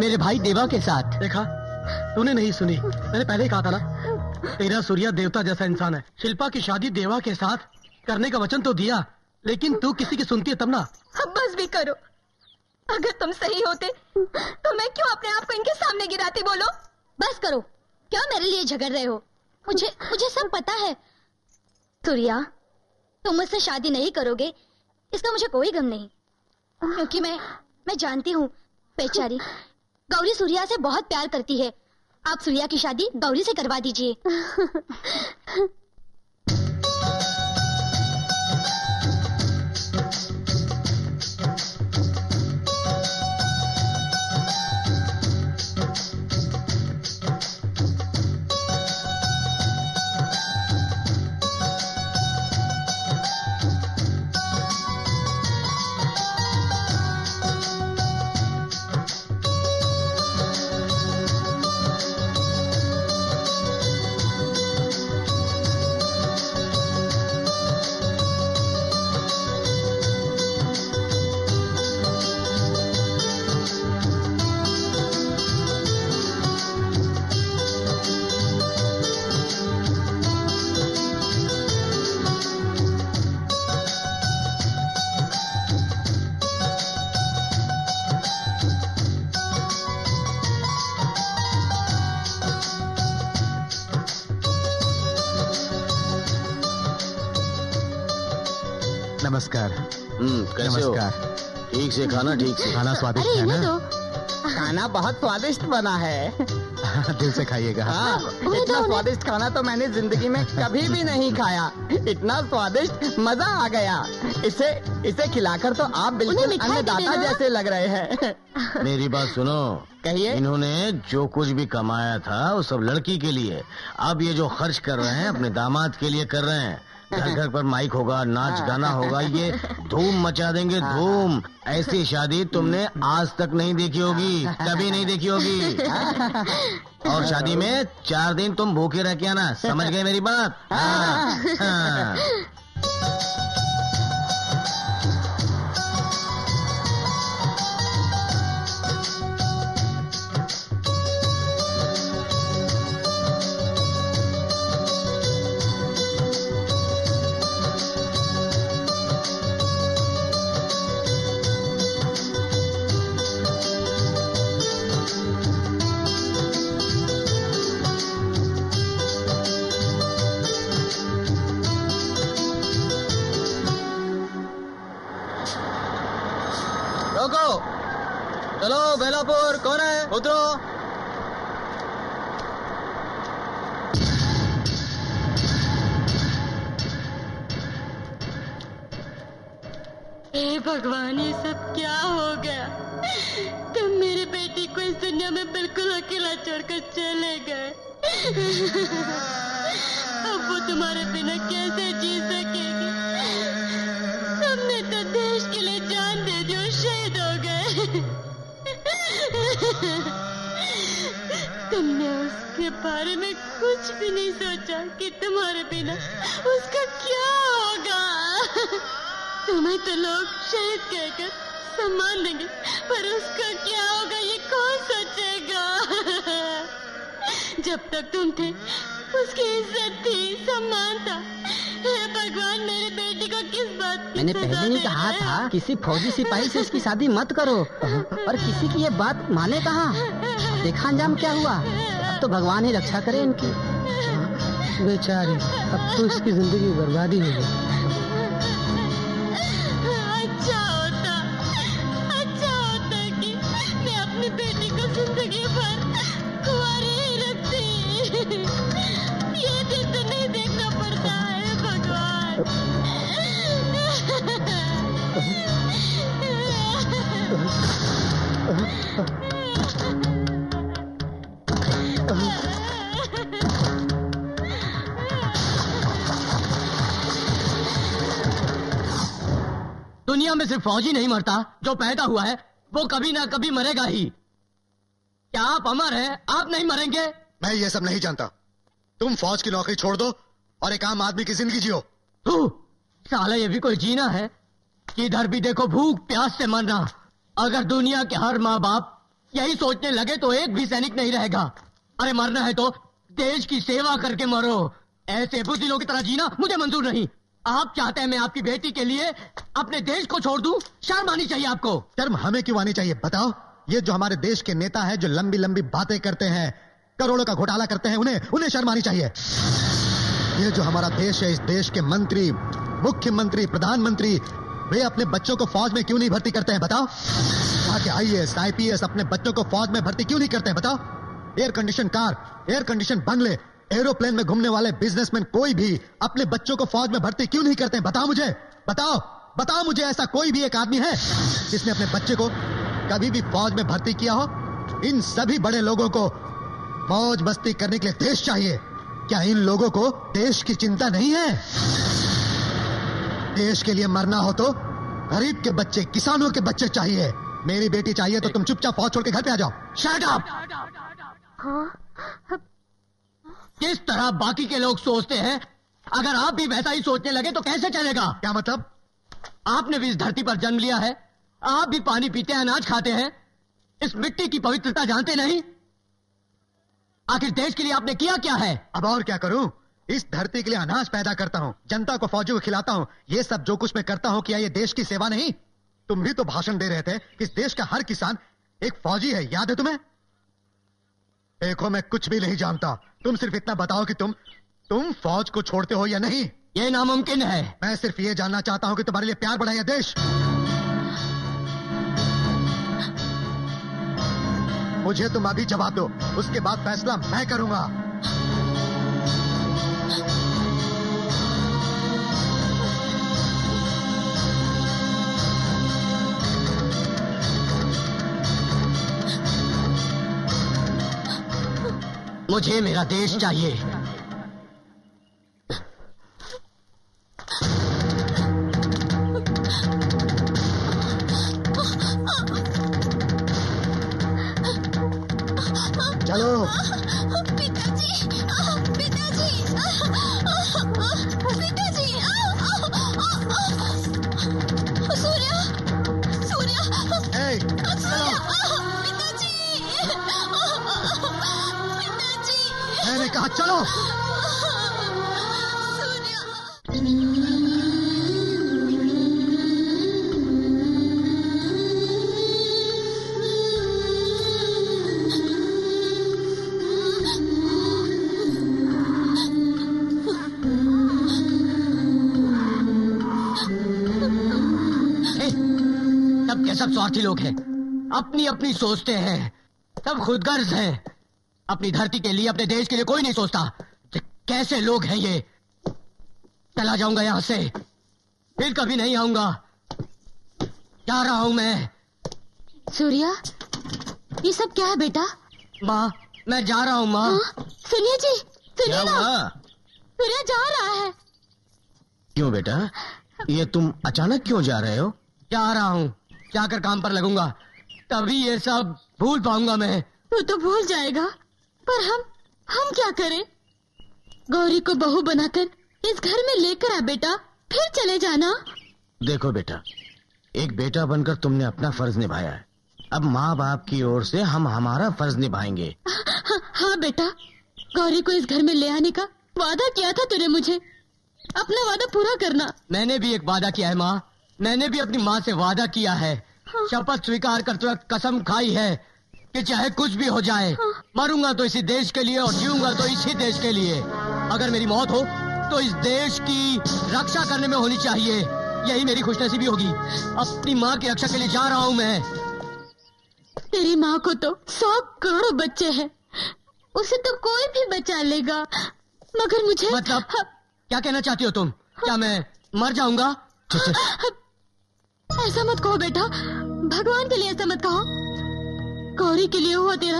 मेरे भाई देवा के साथ। देखा, तूने नहीं सुनी, मैंने पहले ही कहा था ना, तेरा सूर्या देवता जैसा इंसान है। शिल्पा की शादी देवा के साथ करने का वचन तो दिया, लेकिन तू किसी की सुनती है तब ना। अब बस भी करो। अगर तुम सही होते तो मैं क्यों अपने आप को इनके सामने गिराती? बोलो। बस करो, क्या मेरे लिए झगड़ रहे हो? मुझे सब पता है। सूर्या, तुम मुझसे शादी नहीं करोगे इसका मुझे कोई गम नहीं, क्योंकि मैं जानती हूँ बेचारी गौरी सूर्या से बहुत प्यार करती है। आप सूर्या की शादी गौरी से करवा दीजिए। नमस्कार। कैसे हो? नमस्कार। ठीक से खाना, ठीक से खाना स्वादिष्ट अरे है इन्हें ना? तो खाना बहुत स्वादिष्ट बना है। दिल से खाइएगा। हाँ, इतना स्वादिष्ट खाना तो मैंने जिंदगी में कभी भी नहीं खाया। इतना स्वादिष्ट, मजा आ गया। इसे खिलाकर तो आप बिल्कुल उन्हें मिठाई दे अन्नदाता देना। जैसे लग रहे हैं। मेरी बात सुनो। कहिए। इन्होंने जो कुछ भी कमाया था वो सब लड़की के लिए। अब ये जो खर्च कर रहे हैं अपने दामाद के लिए कर रहे हैं। घर घर पर माइक होगा, नाच गाना होगा, ये धूम मचा देंगे, धूम। ऐसी शादी तुमने आज तक नहीं देखी होगी, कभी नहीं देखी होगी। और शादी में 4 दिन तुम भूखे रह के आना, समझ गए मेरी बात? हाँ, हाँ। रोको, चलो बेलापुर, कौन है? उतरो। हे भगवान, ये सब क्या हो गया? तुम मेरी बेटी को इस दुनिया में बिल्कुल अकेला छोड़कर चले गए। अब वो तुम्हारे बिना कैसे जी सकेगी? तुमने तो देश के लिए जान दे दी और शहीद हो गए। तुमने उसके बारे में कुछ भी नहीं सोचा कि तुम्हारे बिना उसका क्या होगा। तुम्हें तो लोग शहीद कहकर सम्मान देंगे, पर उसका क्या होगा ये कौन सोचेगा? जब तक तुम थे उसकी इज्जत थी, सम्मान था। हे भगवान, मेरी बेटी को किस बात की मैंने सजा पहले ही देना कहा है? था किसी फौजी सिपाही से इसकी शादी मत करो, पर किसी की ये बात माने कहाँ? देखा अंजाम क्या हुआ। अब तो भगवान ही रक्षा करे इनकी। बेचारी, अब तो इसकी जिंदगी बर्बादी हो गई। अच्छा होता कि मैं अपनी बेटी को जिंदगी भर कुंवारी ही रखती। ये दिन तो नहीं देखना पड़ता है भगवान। दुनिया में सिर्फ फौजी नहीं मरता, जो पैदा हुआ है वो कभी ना कभी मरेगा ही। क्या आप अमर हैं? आप नहीं मरेंगे? मैं ये सब नहीं जानता। तुम फौज की नौकरी छोड़ दो और एक आम आदमी की जिंदगी जियो। साला, ये भी कोई जीना है? किधर भी देखो भूख प्यास से मरना। अगर दुनिया के हर माँ बाप यही सोचने लगे तो एक भी सैनिक नहीं रहेगा। अरे मरना है तो देश की सेवा करके मरो। ऐसे बुद्धिलों की तरह जीना मुझे मंजूर नहीं। आप चाहते हैं मैं आपकी बेटी के लिए अपने देश को छोड़ दूं? शर्म आनी चाहिए आपको। शर्म हमें क्यों आनी चाहिए बताओ? ये जो हमारे देश के नेता हैं, जो लंबी लंबी बातें करते हैं, करोड़ों का घोटाला करते हैं, उन्हें शर्म आनी चाहिए। ये जो हमारा देश है, इस देश के मंत्री, मुख्यमंत्री, प्रधानमंत्री, वे अपने बच्चों को फौज में क्यों नहीं भर्ती करते हैं बताओ? वहां के IAS, IPS अपने बच्चों को फौज में भर्ती क्यों नहीं करते हैं बताओ? Air condition car, air condition बंगले, एरोप्लेन में घूमने वाले बिजनेसमैन कोई भी अपने बच्चों को फौज में भर्ती क्यों नहीं करते हैं? बताओ मुझे, बताओ मुझे। ऐसा कोई भी एक आदमी है जिसने अपने बच्चे को कभी भी फौज में भर्ती किया हो? इन सभी बड़े लोगों को मौज मस्ती करने के लिए देश चाहिए। क्या इन लोगों को देश की चिंता नहीं है? देश के लिए मरना हो तो गरीब के बच्चे, किसानों के बच्चे चाहिए। मेरी बेटी चाहिए तो तुम चुपचाप फौज छोड़ के घर पे आ जाओ। Shut up! किस तरह बाकी के लोग सोचते हैं, अगर आप भी वैसा ही सोचने लगे तो कैसे चलेगा? क्या मतलब? आपने भी इस धरती पर जन्म लिया है, आप भी पानी पीते हैं, अनाज खाते हैं, इस मिट्टी की पवित्रता जानते नहीं? आखिर देश के लिए आपने किया क्या है? अब और क्या करूं? इस धरती के लिए अनाज पैदा करता हूं, जनता को फौजियों को खिलाता हूं। ये सब जो कुछ मैं करता हूं, क्या ये देश की सेवा नहीं? तुम भी तो भाषण दे रहे थे कि इस देश का हर किसान एक फौजी है, याद है तुम्हें? देखो, मैं कुछ भी नहीं जानता। तुम सिर्फ इतना बताओ कि तुम फौज को छोड़ते हो या नहीं। ये नामुमकिन है। मैं सिर्फ ये जानना चाहता हूँ कि तुम्हारे लिए प्यार बढ़ा या देश। मुझे तुम अभी जवाब दो, उसके बाद फैसला मैं करूंगा। मुझे मेरा देश चाहिए। चलो। पिताजी, पिताजी, पिताजी, सूर्या, सूर्या, चलो। पिताजी, पिताजी, मैंने कहा चलो। सब स्वार्थी लोग हैं, अपनी अपनी सोचते हैं, सब खुदगर्ज हैं। अपनी धरती के लिए, अपने देश के लिए कोई नहीं सोचता। कैसे लोग हैं ये? चला जाऊंगा यहां से, फिर कभी नहीं आऊंगा। जा रहा हूं मैं। सूर्या, ये सब क्या है बेटा? माँ, मैं जा रहा हूँ माँ। सुनिए जी, सुनिए ना, सूर्या जा रहा है। क्यों बेटा, ये तुम अचानक क्यों जा रहे हो? जा रहा हूँ, जाकर काम पर लगूंगा, तभी ये सब भूल पाऊंगा मैं। तू तो भूल जाएगा, पर हम क्या करें? गौरी को बहू बनाकर इस घर में लेकर आ बेटा, फिर चले जाना। देखो बेटा, एक बेटा बनकर तुमने अपना फर्ज निभाया है, अब माँ बाप की ओर से हम हमारा फर्ज निभाएंगे। हाँ बेटा, गौरी को इस घर में ले आने का वादा किया था तूने मुझे, अपना वादा पूरा करना। मैंने भी एक वादा किया है माँ, मैंने भी अपनी माँ से वादा किया है, शपथ स्वीकार करते वक्त कसम खाई है कि चाहे कुछ भी हो जाए, मरूंगा तो इसी देश के लिए और जीऊंगा तो इसी देश के लिए। अगर मेरी मौत हो तो इस देश की रक्षा करने में होनी चाहिए, यही मेरी खुशनसीबी होगी। अपनी माँ की रक्षा के लिए जा रहा हूँ मैं। तेरी माँ को तो 100 करोड़ बच्चे हैं, उसे तो कोई भी बचा लेगा, मगर मुझे मतलब क्या कहना चाहती हो तुम? क्या मैं मर जाऊंगा? ऐसा मत कहो बेटा, भगवान के लिए ऐसा मत कहो। गौरी के लिए हुआ तेरा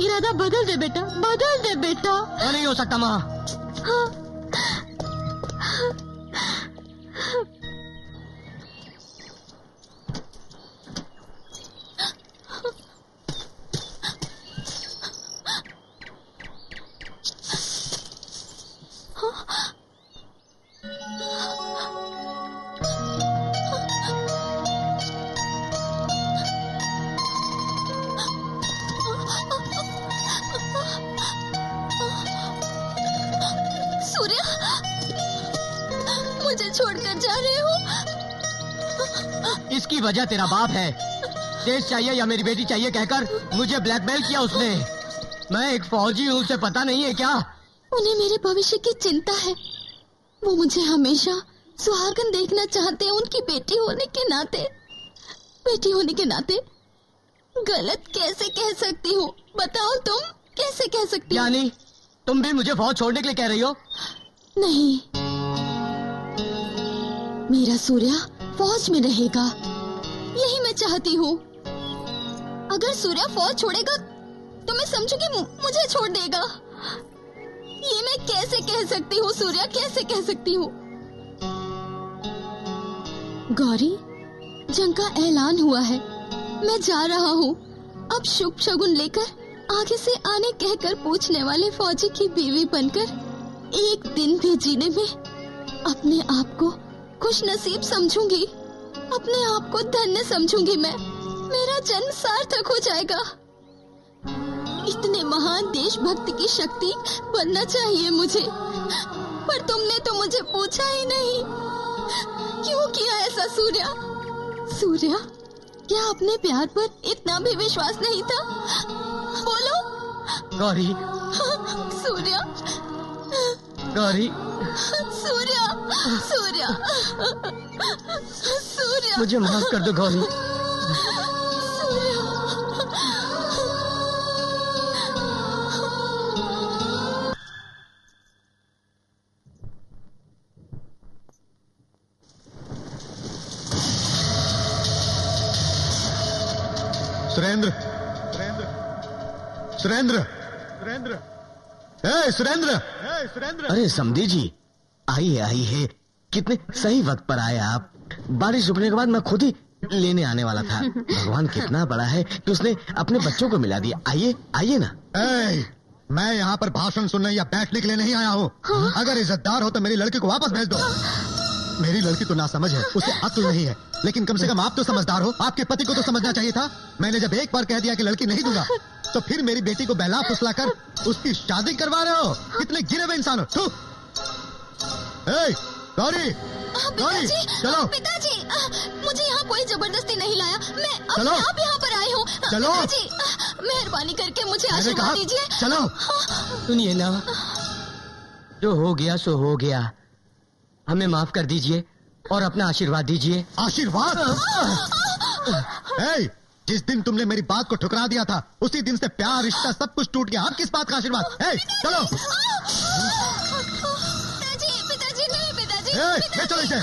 इरादा बदल दे बेटा, बदल दे बेटा। वो नहीं हो सकता माँ। हाँ। इसकी वजह तेरा बाप है। देश चाहिए या मेरी बेटी चाहिए कहकर मुझे ब्लैकमेल किया उसने। मैं एक फौजी हूँ, उसे पता नहीं है क्या? उन्हें मेरे भविष्य की चिंता है, वो मुझे हमेशा सुहागन देखना चाहते हैं। उनकी बेटी होने के नाते गलत कैसे कह सकती हूँ? बताओ तुम, कैसे कह सकती हो? यानी तुम भी मुझे फौज छोड़ने के लिए कह रही हो? नहीं, मेरा सूर्या फौज में रहेगा, यही मैं चाहती हूँ। अगर सूर्या फौज छोड़ेगा तो मैं समझूंगी मुझे छोड़ देगा। ये मैं कैसे कह सकती हूँ सूर्या, कैसे कह सकती हूँ? गौरी, जंग का ऐलान हुआ है, मैं जा रहा हूँ। अब शुभ शगुन लेकर आगे से आने कहकर पूछने वाले फौजी की बीवी बनकर एक दिन भी जीने में अपने आप को खुश नसीब समझूंगी, अपने आप को धन्य समझूंगी। मैं, मेरा जन्म सार्थक हो जाएगा। इतने महान देशभक्ति की शक्ति बनना चाहिए मुझे, पर तुमने तो मुझे पूछा ही नहीं। क्यों किया ऐसा सूर्या? सूर्या, क्या अपने प्यार पर इतना भी विश्वास नहीं था? बोलो गौरी। सूर्या, गौरी, सूर्या, सूर्या, सूर्या, मुझे माफ कर दो गौरी। सुरेंद्र, सुरेंद्र, सुरेंद्र, सुरेंद्र, सुरेंद्र, सुरेंद्र। अरे समधी जी, आइए आइए, कितने सही वक्त पर आए आप। बारिश रुकने के बाद मैं खुद ही लेने आने वाला था। भगवान कितना बड़ा है कि उसने अपने बच्चों को मिला दिया। आइए आइए ना। मैं यहाँ पर भाषण सुनने या बैठने के लिए नहीं आया हूँ। अगर इज्जतदार हो तो मेरी लड़की को वापस भेज दो। मेरी लड़की तो नासमझ है, उसे अक्ल नहीं है, लेकिन कम से कम आप तो समझदार हो। आपके पति को तो समझना चाहिए था। मैंने जब एक बार कह दिया कि लड़की नहीं दूंगा, तो फिर मेरी बेटी को बहला फुसला कर उसकी शादी करवा रहे हो। कितने गिरे हुए इंसान हो। तू गौरी, गौरी, चलो। पिताजी, मुझे यहाँ कोई जबरदस्ती नहीं लाया, मैं चलो। अपने आप यहाँ पर आई हूँ। चलो। पिताजी, मेहरबानी करके मुझे आशीर्वाद दीजिए। चलो। सुनिए ना, जो हो गया सो हो गया। हमें माफ कर दीजिए और अपना आशीर्वाद दीजिए। आशीर्वाद? जिस दिन तुमने मेरी बात को ठुकरा दिया था, उसी दिन से प्यार, रिश्ता सब कुछ टूट गया। अब किस बात का आशीर्वाद? चलो। पिताजी नहीं, पिताजी, ले चलो इसे।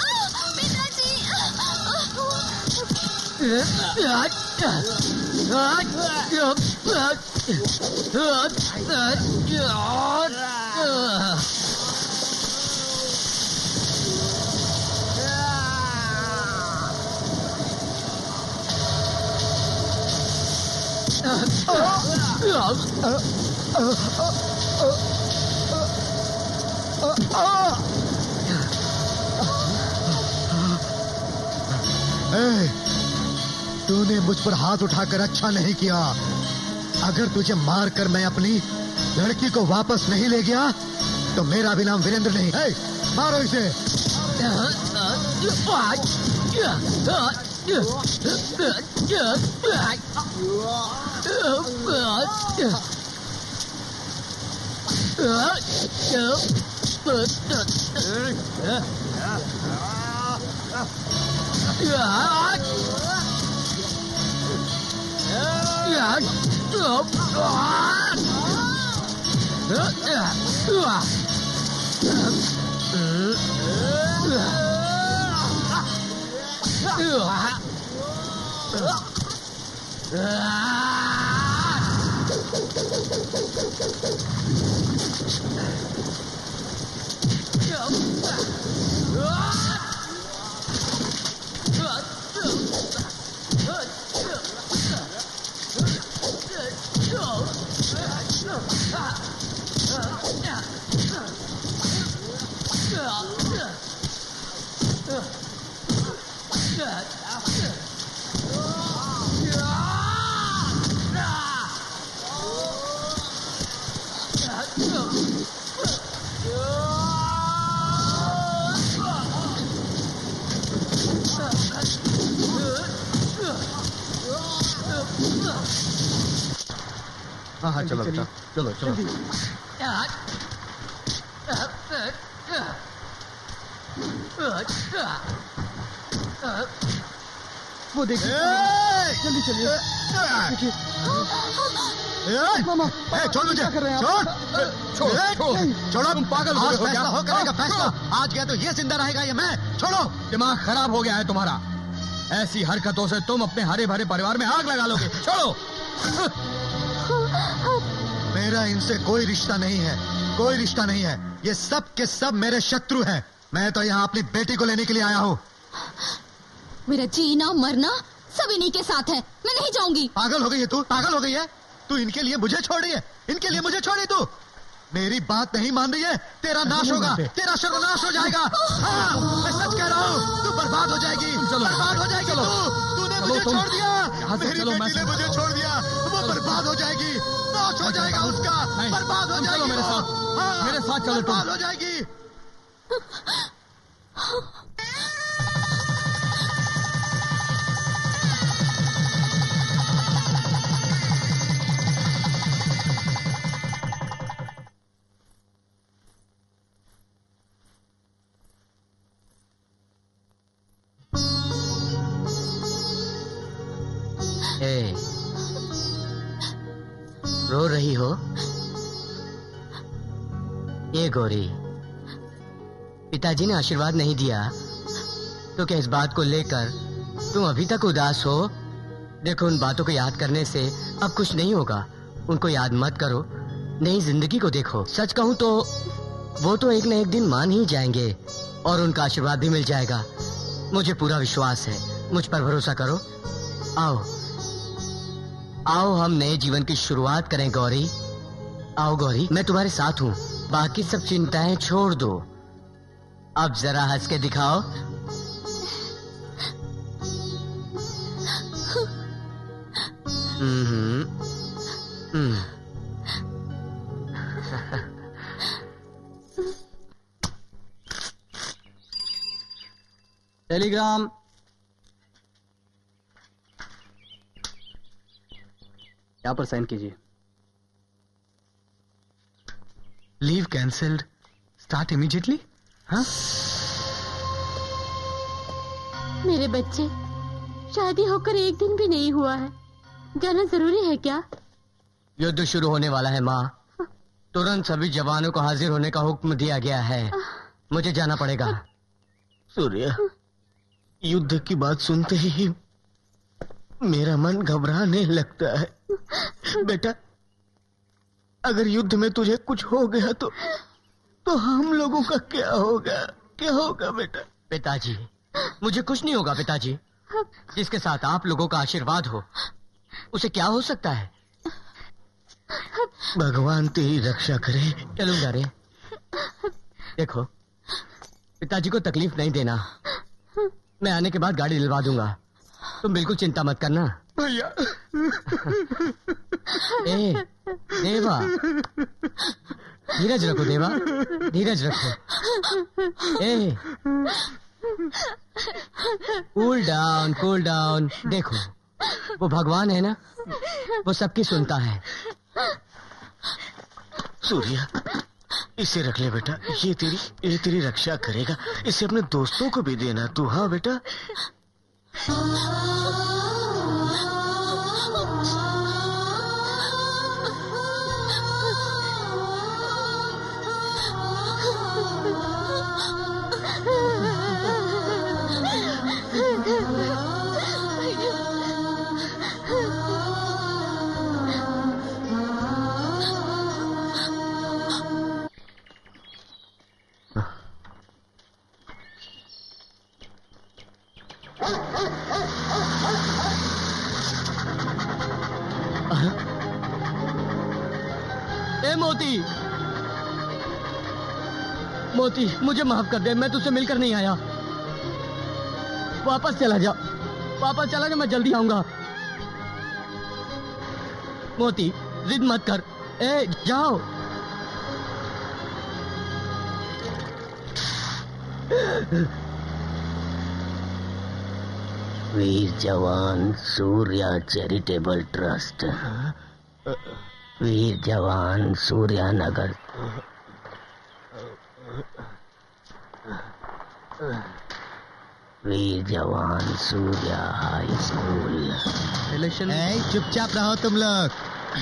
तूने मुझ पर हाथ उठाकर अच्छा नहीं किया। अगर तुझे मारकर मैं अपनी लड़की को वापस नहीं ले गया तो मेरा भी नाम वीरेंद्र नहीं। मारो इसे। हाँ चलो बेटा, चलो चलो। वो देखिए, जल्दी चलिए। मामा, छोड़ मुझे, छोड़ो। तुम पागल हो गए हो क्या? फैसला आज गया तो ये जिंदा रहेगा या मैं? छोड़ो। दिमाग खराब हो गया है तुम्हारा। ऐसी हरकतों से तुम अपने हरे भरे परिवार में आग लगा लोगे। छोड़ो। मेरा इनसे कोई रिश्ता नहीं है, कोई रिश्ता नहीं है। ये सब के सब मेरे शत्रु हैं। मैं तो यहाँ अपनी बेटी को लेने के लिए आया हूँ। मेरा जीना मरना सब इन्हीं के साथ है। मैं नहीं जाऊंगी। पागल हो गई है तू? पागल हो गई है तू? इनके लिए मुझे छोड़ रही है, इनके लिए मुझे छोड़ी तू? मेरी बात नहीं मान रही है? तेरा नाश होगा, तेरा सर्वनाश हो जाएगा। हाँ, मैं सच कह रहा हूँ, तू बर्बाद हो जाएगी, बर्बाद हो जाएगी। तूने मुझे छोड़ दिया, मेरी बेटी ने मुझे छोड़ दिया, वो बर्बाद हो जाएगी, नाश हो जाएगा उसका, बर्बाद हो जाएगी। मेरे साथ चलो, बर्बाद हो जाएगी। रो रही हो? ये गौरी, पिताजी ने आशीर्वाद नहीं दिया तो क्या इस बात को लेकर तुम अभी तक उदास हो? देखो, उन बातों को याद करने से अब कुछ नहीं होगा। उनको याद मत करो, नई जिंदगी को देखो। सच कहूं तो वो तो एक न एक दिन मान ही जाएंगे और उनका आशीर्वाद भी मिल जाएगा। मुझे पूरा विश्वास है, मुझ पर भरोसा करो। आओ आओ, हम नए जीवन की शुरुआत करें गौरी। आओ गौरी, मैं तुम्हारे साथ हूँ। बाकी सब चिंताएं छोड़ दो। अब जरा हंस के दिखाओ। टेलीग्राम। यहाँ पर साइन कीजिए। Leave cancelled, start immediately. हाँ, मेरे बच्चे, शादी होकर एक दिन भी नहीं हुआ है, जाना जरूरी है क्या? युद्ध शुरू होने वाला है माँ। तुरंत सभी जवानों को हाजिर होने का हुक्म दिया गया है। मुझे जाना पड़ेगा। सूर्या, युद्ध की बात सुनते ही मेरा मन घबराने लगता है। बेटा, अगर युद्ध में तुझे कुछ हो गया तो हम लोगों का क्या होगा? क्या होगा बेटा? पिताजी, मुझे कुछ नहीं होगा पिताजी। जिसके साथ आप लोगों का आशीर्वाद हो, उसे क्या हो सकता है? भगवान तेरी रक्षा करे। चलूंगा रे। देखो, पिताजी को तकलीफ नहीं देना। मैं आने के बाद गाड़ी दिलवा दूंगा, तुम बिल्कुल चिंता मत करना। भैया। ए देवा, धीरज रखो देवा, धीरज रखो। ए, कूल डाउन, कूल डाउन। देखो, वो भगवान है ना, वो सबकी सुनता है। सूर्या, इसे रख ले बेटा, ये तेरी रक्षा करेगा। इसे अपने दोस्तों को भी देना तू। हाँ बेटा। मोती, मोती, मुझे माफ कर दे, मैं तुझसे मिलकर नहीं आया। वापस चला जा, वापस चला जा, मैं जल्दी आऊंगा। मोती, जिद मत कर। ए, जाओ। वीर जवान सूर्या चैरिटेबल ट्रस्ट, वीर जवान सूर्यानगर। वीर जवान सूर्या हाई स्कूल। चुपचाप रहो तुम लोग।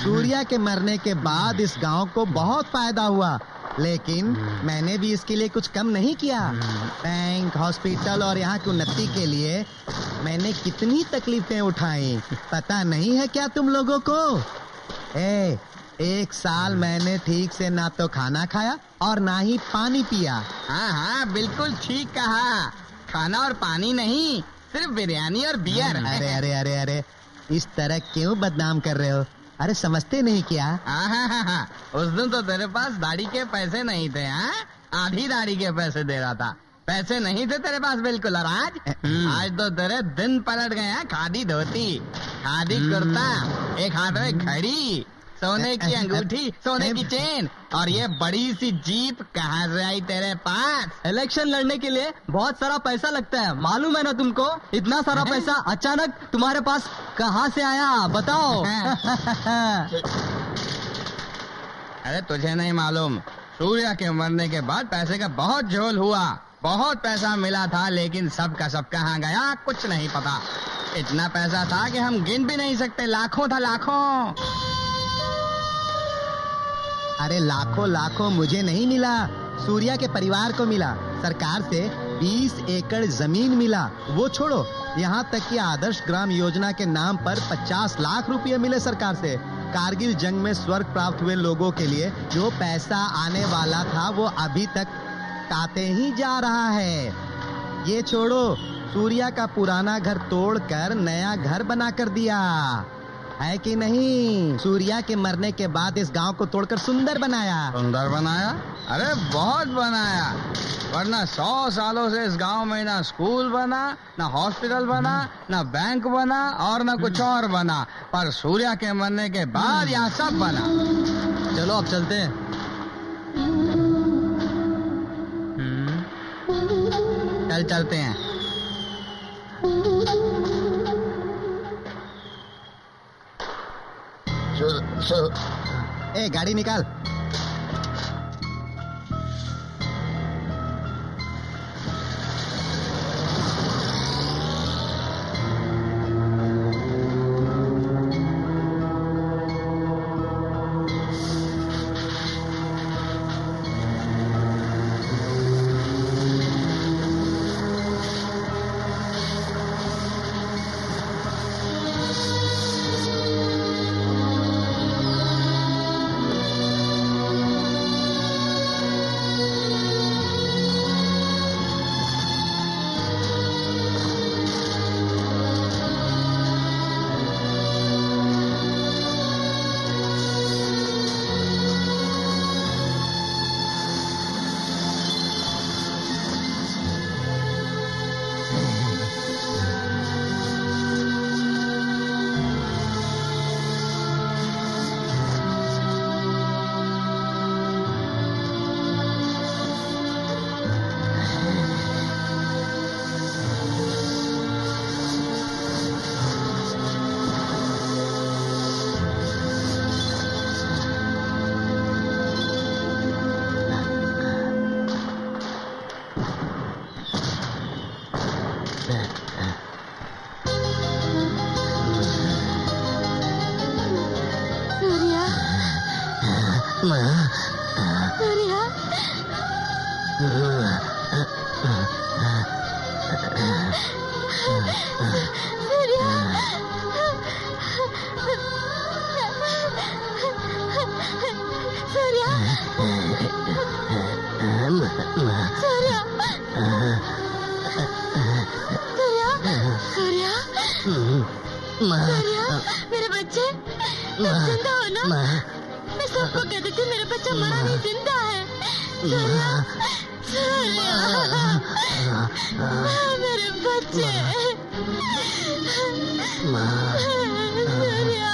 सूर्या के मरने के बाद इस गांव को बहुत फायदा हुआ, लेकिन मैंने भी इसके लिए कुछ कम नहीं किया। बैंक, हॉस्पिटल और यहाँ की उन्नति के लिए मैंने कितनी तकलीफें उठाई, पता नहीं है क्या तुम लोगों को? एक साल मैंने ठीक से ना तो खाना खाया और ना ही पानी पिया। हाँ हाँ, बिल्कुल ठीक कहा। खाना और पानी नहीं, सिर्फ बिरयानी और बियर। अरे अरे अरे अरे, इस तरह क्यों बदनाम कर रहे हो? अरे समझते नहीं क्या? हाँ, उस दिन तो तेरे पास दाढ़ी के पैसे नहीं थे। हाँ, आधी दाढ़ी के पैसे दे रहा था, पैसे नहीं थे तेरे पास बिल्कुल। और आज तो तेरे दिन पलट गए हैं। खादी धोती, खादी कुर्ता, एक हाथ में घड़ी, सोने की अंगूठी, सोने की चेन, और ये बड़ी सी जीप कहाँ से आई तेरे पास? इलेक्शन लड़ने के लिए बहुत सारा पैसा लगता है, मालूम है ना तुमको? इतना सारा पैसा अचानक तुम्हारे पास कहाँ से आया, बताओ? अरे तुझे नहीं मालूम, सूर्या के मरने के बाद पैसे का बहुत झोल हुआ। बहुत पैसा मिला था, लेकिन सब का सब कहाँ गया कुछ नहीं पता। इतना पैसा था कि हम गिन भी नहीं सकते। लाखों था, लाखों। अरे लाखों लाखों मुझे नहीं मिला, सूर्या के परिवार को मिला। सरकार से 20 एकड़ जमीन मिला। वो छोड़ो, यहाँ तक कि आदर्श ग्राम योजना के नाम पर 50 लाख रुपए मिले सरकार से। कारगिल जंग में स्वर्ग प्राप्त हुए लोगों के लिए जो पैसा आने वाला था वो अभी तक काते ही जा रहा है। ये छोड़ो, सूर्या का पुराना घर तोड़कर नया घर बना कर दिया है कि नहीं? सूर्या के मरने के बाद इस गांव को तोड़कर सुंदर बनाया। सुंदर बनाया? अरे बहुत बनाया, वरना 100 सालों से इस गांव में ना स्कूल बना, ना हॉस्पिटल बना, ना बैंक बना और ना कुछ और बना। पर सूर्या के मरने के बाद यहाँ सब बना। चलो अब चलते हैं। चलते हैं। ए गाड़ी निकाल। मेरे बच्चे जिंदा हो ना? मैं सबको कहती थी मेरा बच्चा मरा नहीं, जिंदा है। सूर्या, सूर्या, मेरे बच्चे। सूर्या,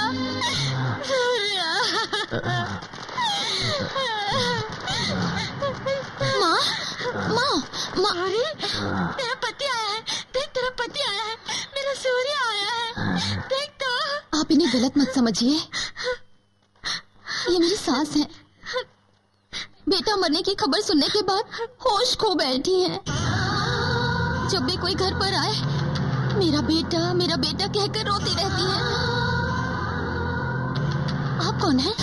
सूर्या। माँ, अरे तेरा पति आया है। देख, तेरा पति आया है। मेरा सूर्या आया है। देख तो। आप इन्हें गलत मत समझिए, ये मेरी सास है। बेटा मरने की खबर सुनने के बाद होश खो बैठी हैं। जब भी कोई घर पर आए मेरा बेटा कहकर रोती रहती हैं। आप कौन हैं?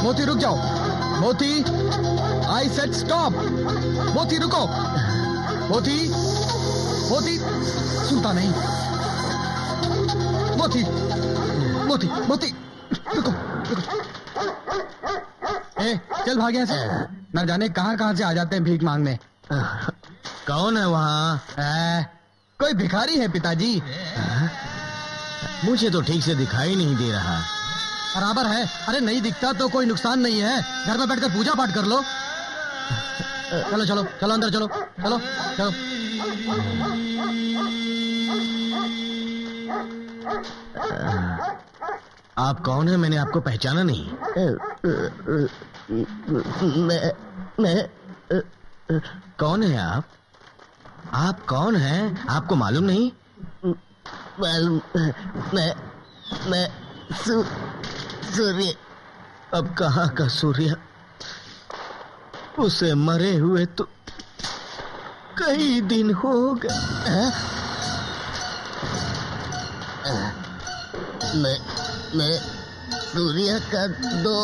मोती रुक जाओ। मोती, आई सेड स्टॉप। मोती रुको। मोती, मोती सुनता नहीं। मोती, मोती, मोती रुको, रुको। ए, चल भाग यहाँ से। न जाने कहाँ से आ जाते हैं भीख मांगने। कौन है वहाँ? कोई भिखारी है पिताजी। मुझे तो ठीक से दिखाई नहीं दे रहा। बराबर है। अरे नहीं दिखता तो कोई नुकसान नहीं है, घर में बैठकर पूजा पाठ कर लो। चलो चलो चलो अंदर चलो, चलो चलो। आप कौन है? मैंने आपको पहचाना नहीं। मैं कौन है आप? आप कौन हैं? आपको मालूम नहीं? मालूम। मैं सूर्य। अब कहाँ का सूर्य? उसे मरे हुए तो कई दिन हो गए। मैं सूर्य का दो।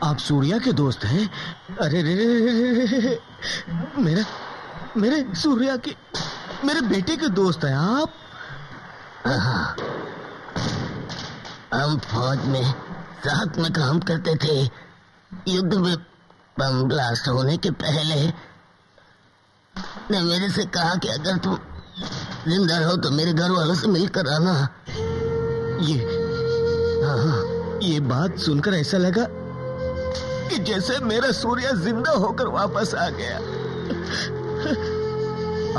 आप सूर्या के दोस्त हैं? अरे रे, मेरे सूर्या के, मेरे बेटे के दोस्त हैं आप? हम फौज में साथ में काम करते थे। युद्ध में बम ब्लास्ट होने के पहले ने मेरे से कहा कि अगर तुम जिंदा रहो तो मेरे घर वालों से मिलकर आना। ये बात सुनकर ऐसा लगा कि जैसे मेरा सूर्य जिंदा होकर वापस आ गया।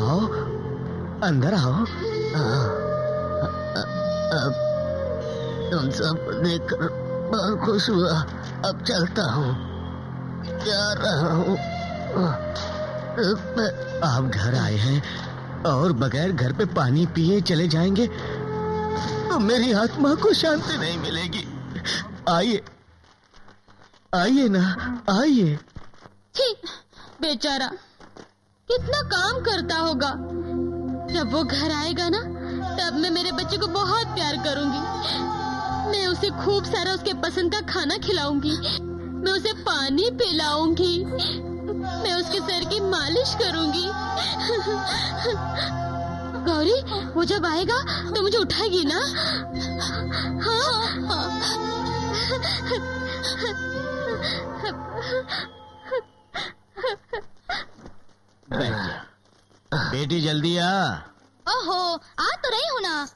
आओ, अंदर आओ। अब तुम सब देखकर बहुत खुश हुआ। अब चलता हूँ, जा रहा हूँ। आप घर आए हैं और बगैर घर पे पानी पिए चले जाएंगे तो मेरी आत्मा को शांति नहीं मिलेगी। आइए, आइए ना, आइए। ठीक, बेचारा कितना काम करता होगा। जब वो घर आएगा ना, तब मैं मेरे बच्चे को बहुत प्यार करूंगी। मैं उसे खूब सारा उसके पसंद का खाना खिलाऊंगी। मैं उसे पानी पिलाऊंगी। मैं उसके सर की मालिश करूंगी। गौरी, वो जब आएगा तो मुझे उठाएगी ना? हाँ। बेटी जल्दी आ। ओहो, आ तो रही हूँ ना।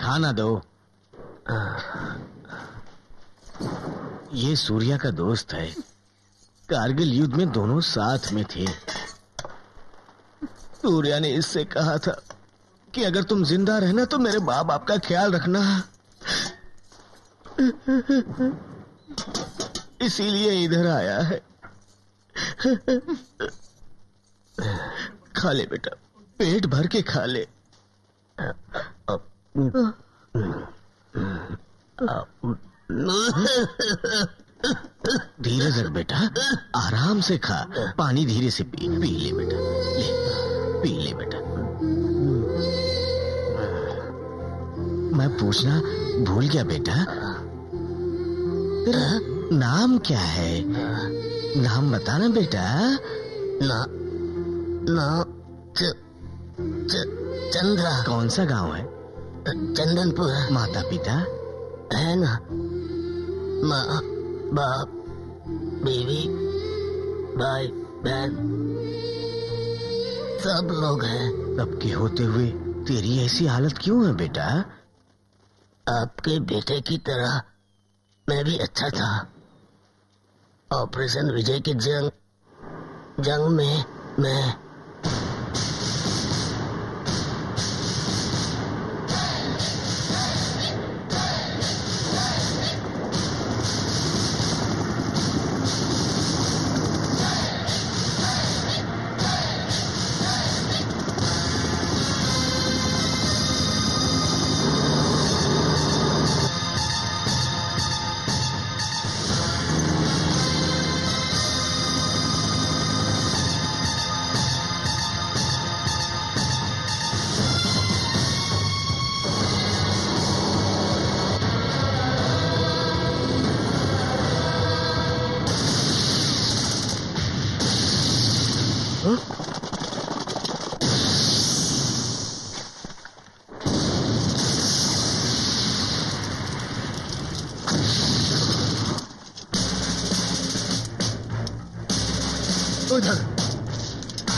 खाना दो। ये सूर्या का दोस्त है। कारगिल युद्ध में दोनों साथ में थे। सूर्या ने इससे कहा था कि अगर तुम जिंदा रहना तो मेरे माँ बाप का ख्याल रखना। इसीलिए इधर आया है। खा ले बेटा, पेट भर के खा ले। धीरे रख बेटा, आराम से खा। पानी धीरे से पी ले बेटा, ले पी ले बेटा। मैं पूछना भूल गया बेटा, तेरा नाम क्या है? नाम बताना बेटा। चंद्रा। कौन सा गांव है? चंदनपुर। माता पिता है ना? माँ बाप, बीवी, भाई बहन, सब लोग हैं। सबके होते हुए तेरी ऐसी हालत क्यों है बेटा? आपके बेटे की तरह मैं भी अच्छा था। ऑपरेशन विजय की जंग में मैं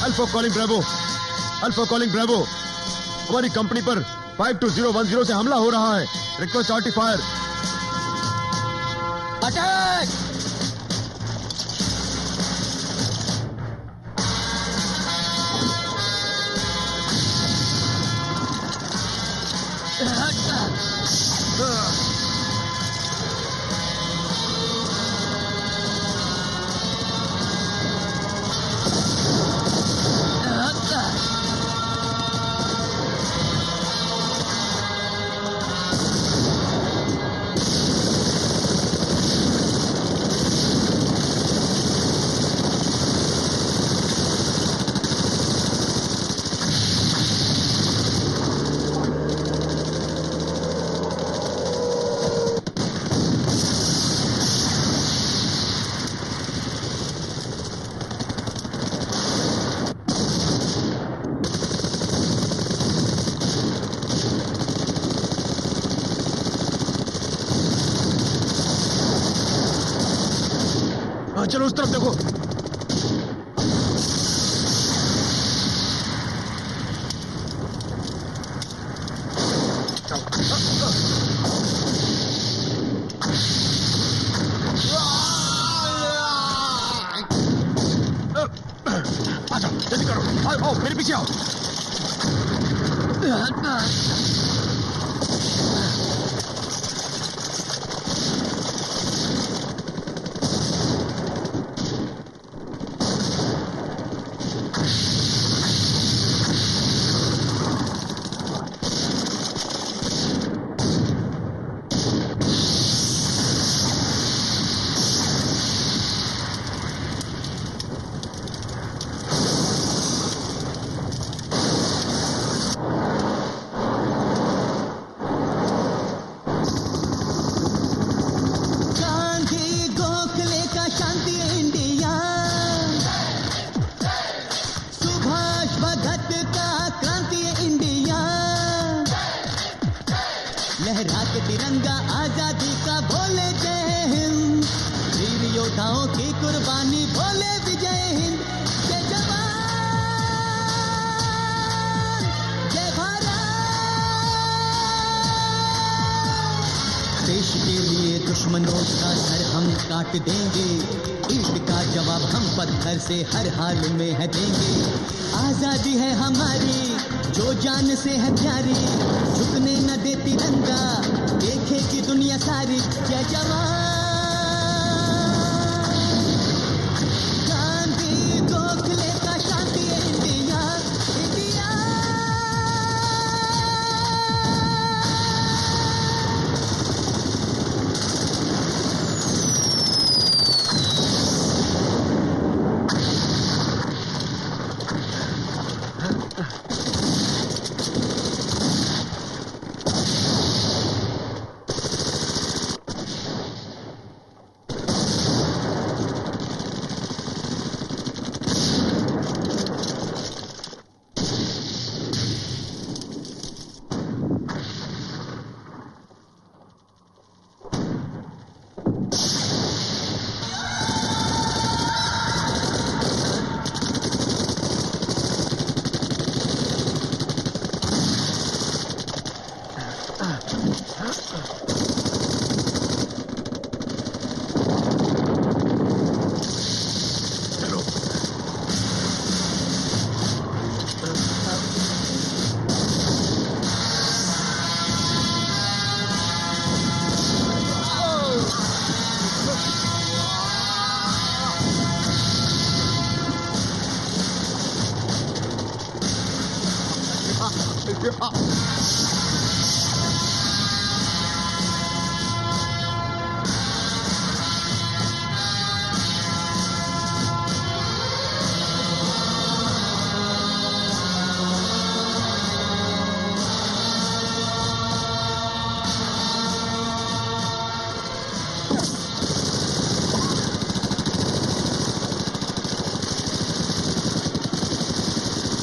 alpha calling bravo, alpha calling bravo. हमारी कंपनी पर 52010 से हमला हो रहा है। Request arty fire. अटैक! हाँ चलो उस तरफ देखो। आ जाओ जल्दी करो, आओ मेरे पीछे आओ। लहरा के तिरंगा आजादी का बोले जय हिंद, वीर योद्धाओं की कुर्बानी बोले विजय हिंद। जय जवान जय भारत। देश के लिए दुश्मनों का सर हम काट देंगे, ईंट का जवाब हम पत्थर से हर हाल में है देंगे। आजादी है हमारी जो जान से है प्यारी, झुकने न दे तिरंगा देखेगी दुनिया सारी। जय जवान। गांधी गोखले का शांति India, India.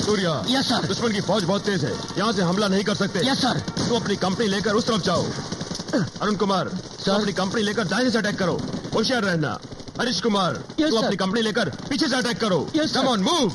Surya. Yes sir. दुश्मन की फौज बहुत तेज है, यहाँ से हमला नहीं कर सकते। Yes sir. तुम अपनी कंपनी लेकर उस तरफ जाओ। अरुण कुमार तुम अपनी कंपनी लेकर दाहिने से अटैक करो, होशियार रहना। हरीश कुमार तुम अपनी कंपनी लेकर पीछे से अटैक करो। Come on move.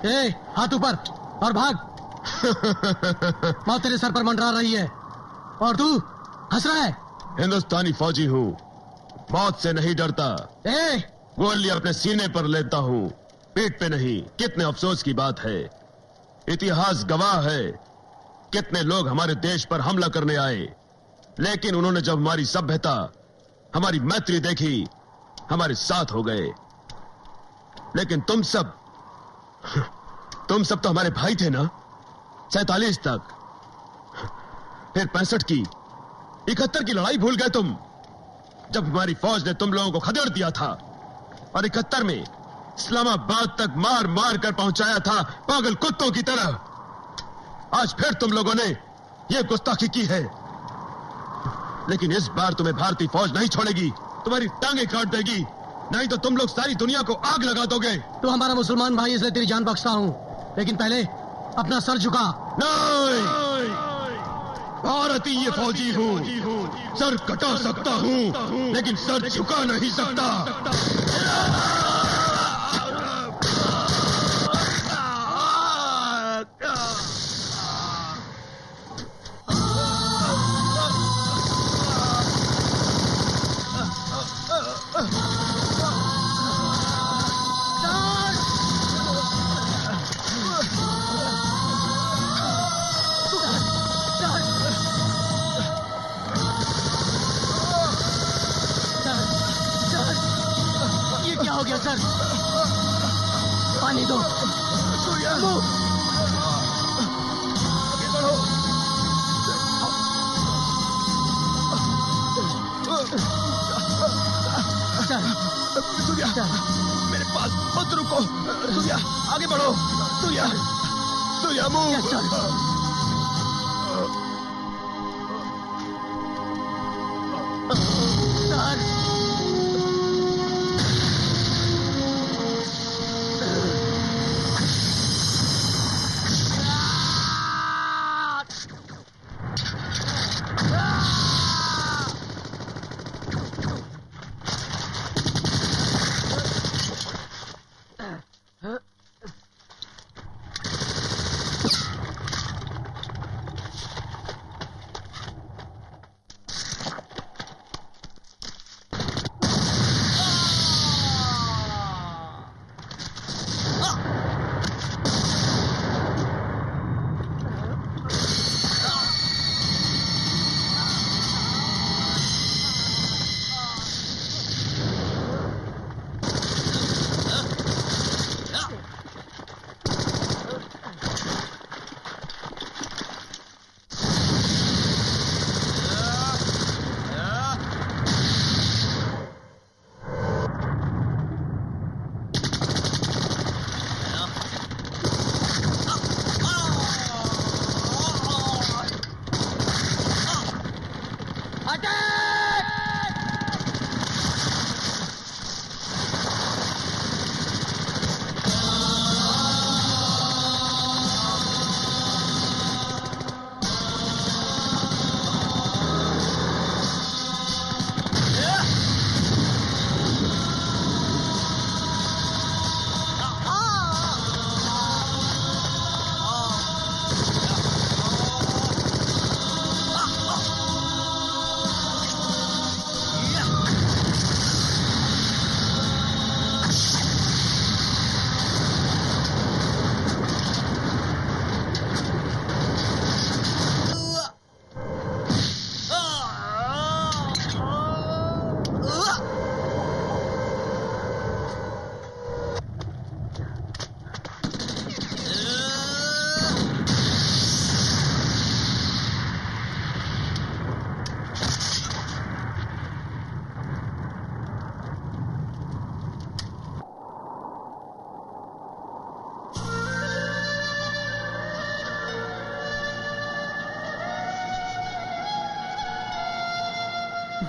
ए, हाथ ऊपर और भाग। मौत तेरे सर पर मंडरा रही है और तू हंस रहा है। हिंदुस्तानी फौजी हूँ, मौत से नहीं डरता। गोली अपने सीने पर लेता हूँ, पीठ पे नहीं। कितने अफसोस की बात है, इतिहास गवाह है, कितने लोग हमारे देश पर हमला करने आए, लेकिन उन्होंने जब हमारी सभ्यता, हमारी मैत्री देखी, हमारे साथ हो गए। लेकिन तुम सब तो हमारे भाई थे ना, 47 तक। फिर 65 की, 71 की लड़ाई भूल गए तुम, जब हमारी फौज ने तुम लोगों को खदेड़ दिया था। और 71 में इस्लामाबाद तक मार मार कर पहुंचाया था, पागल कुत्तों की तरह। आज फिर तुम लोगों ने यह गुस्ताखी की है, लेकिन इस बार तुम्हें भारतीय फौज नहीं छोड़ेगी, तुम्हारी टांगे काट देगी, नहीं तो तुम लोग सारी दुनिया को आग लगा दोगे। तू हमारा मुसलमान भाई, इसलिए तेरी जान बख्शता हूँ, लेकिन पहले अपना सर झुका। नहीं, भारतीय ये फौजी हूँ, सर कटा सकता हूँ, लेकिन सर झुका नहीं सकता। हो गया सर? पानी दो। सूर्या, मेरे पास मत रुको। सूर्या, आगे बढ़ो। सूर्या, सूर्या मूव।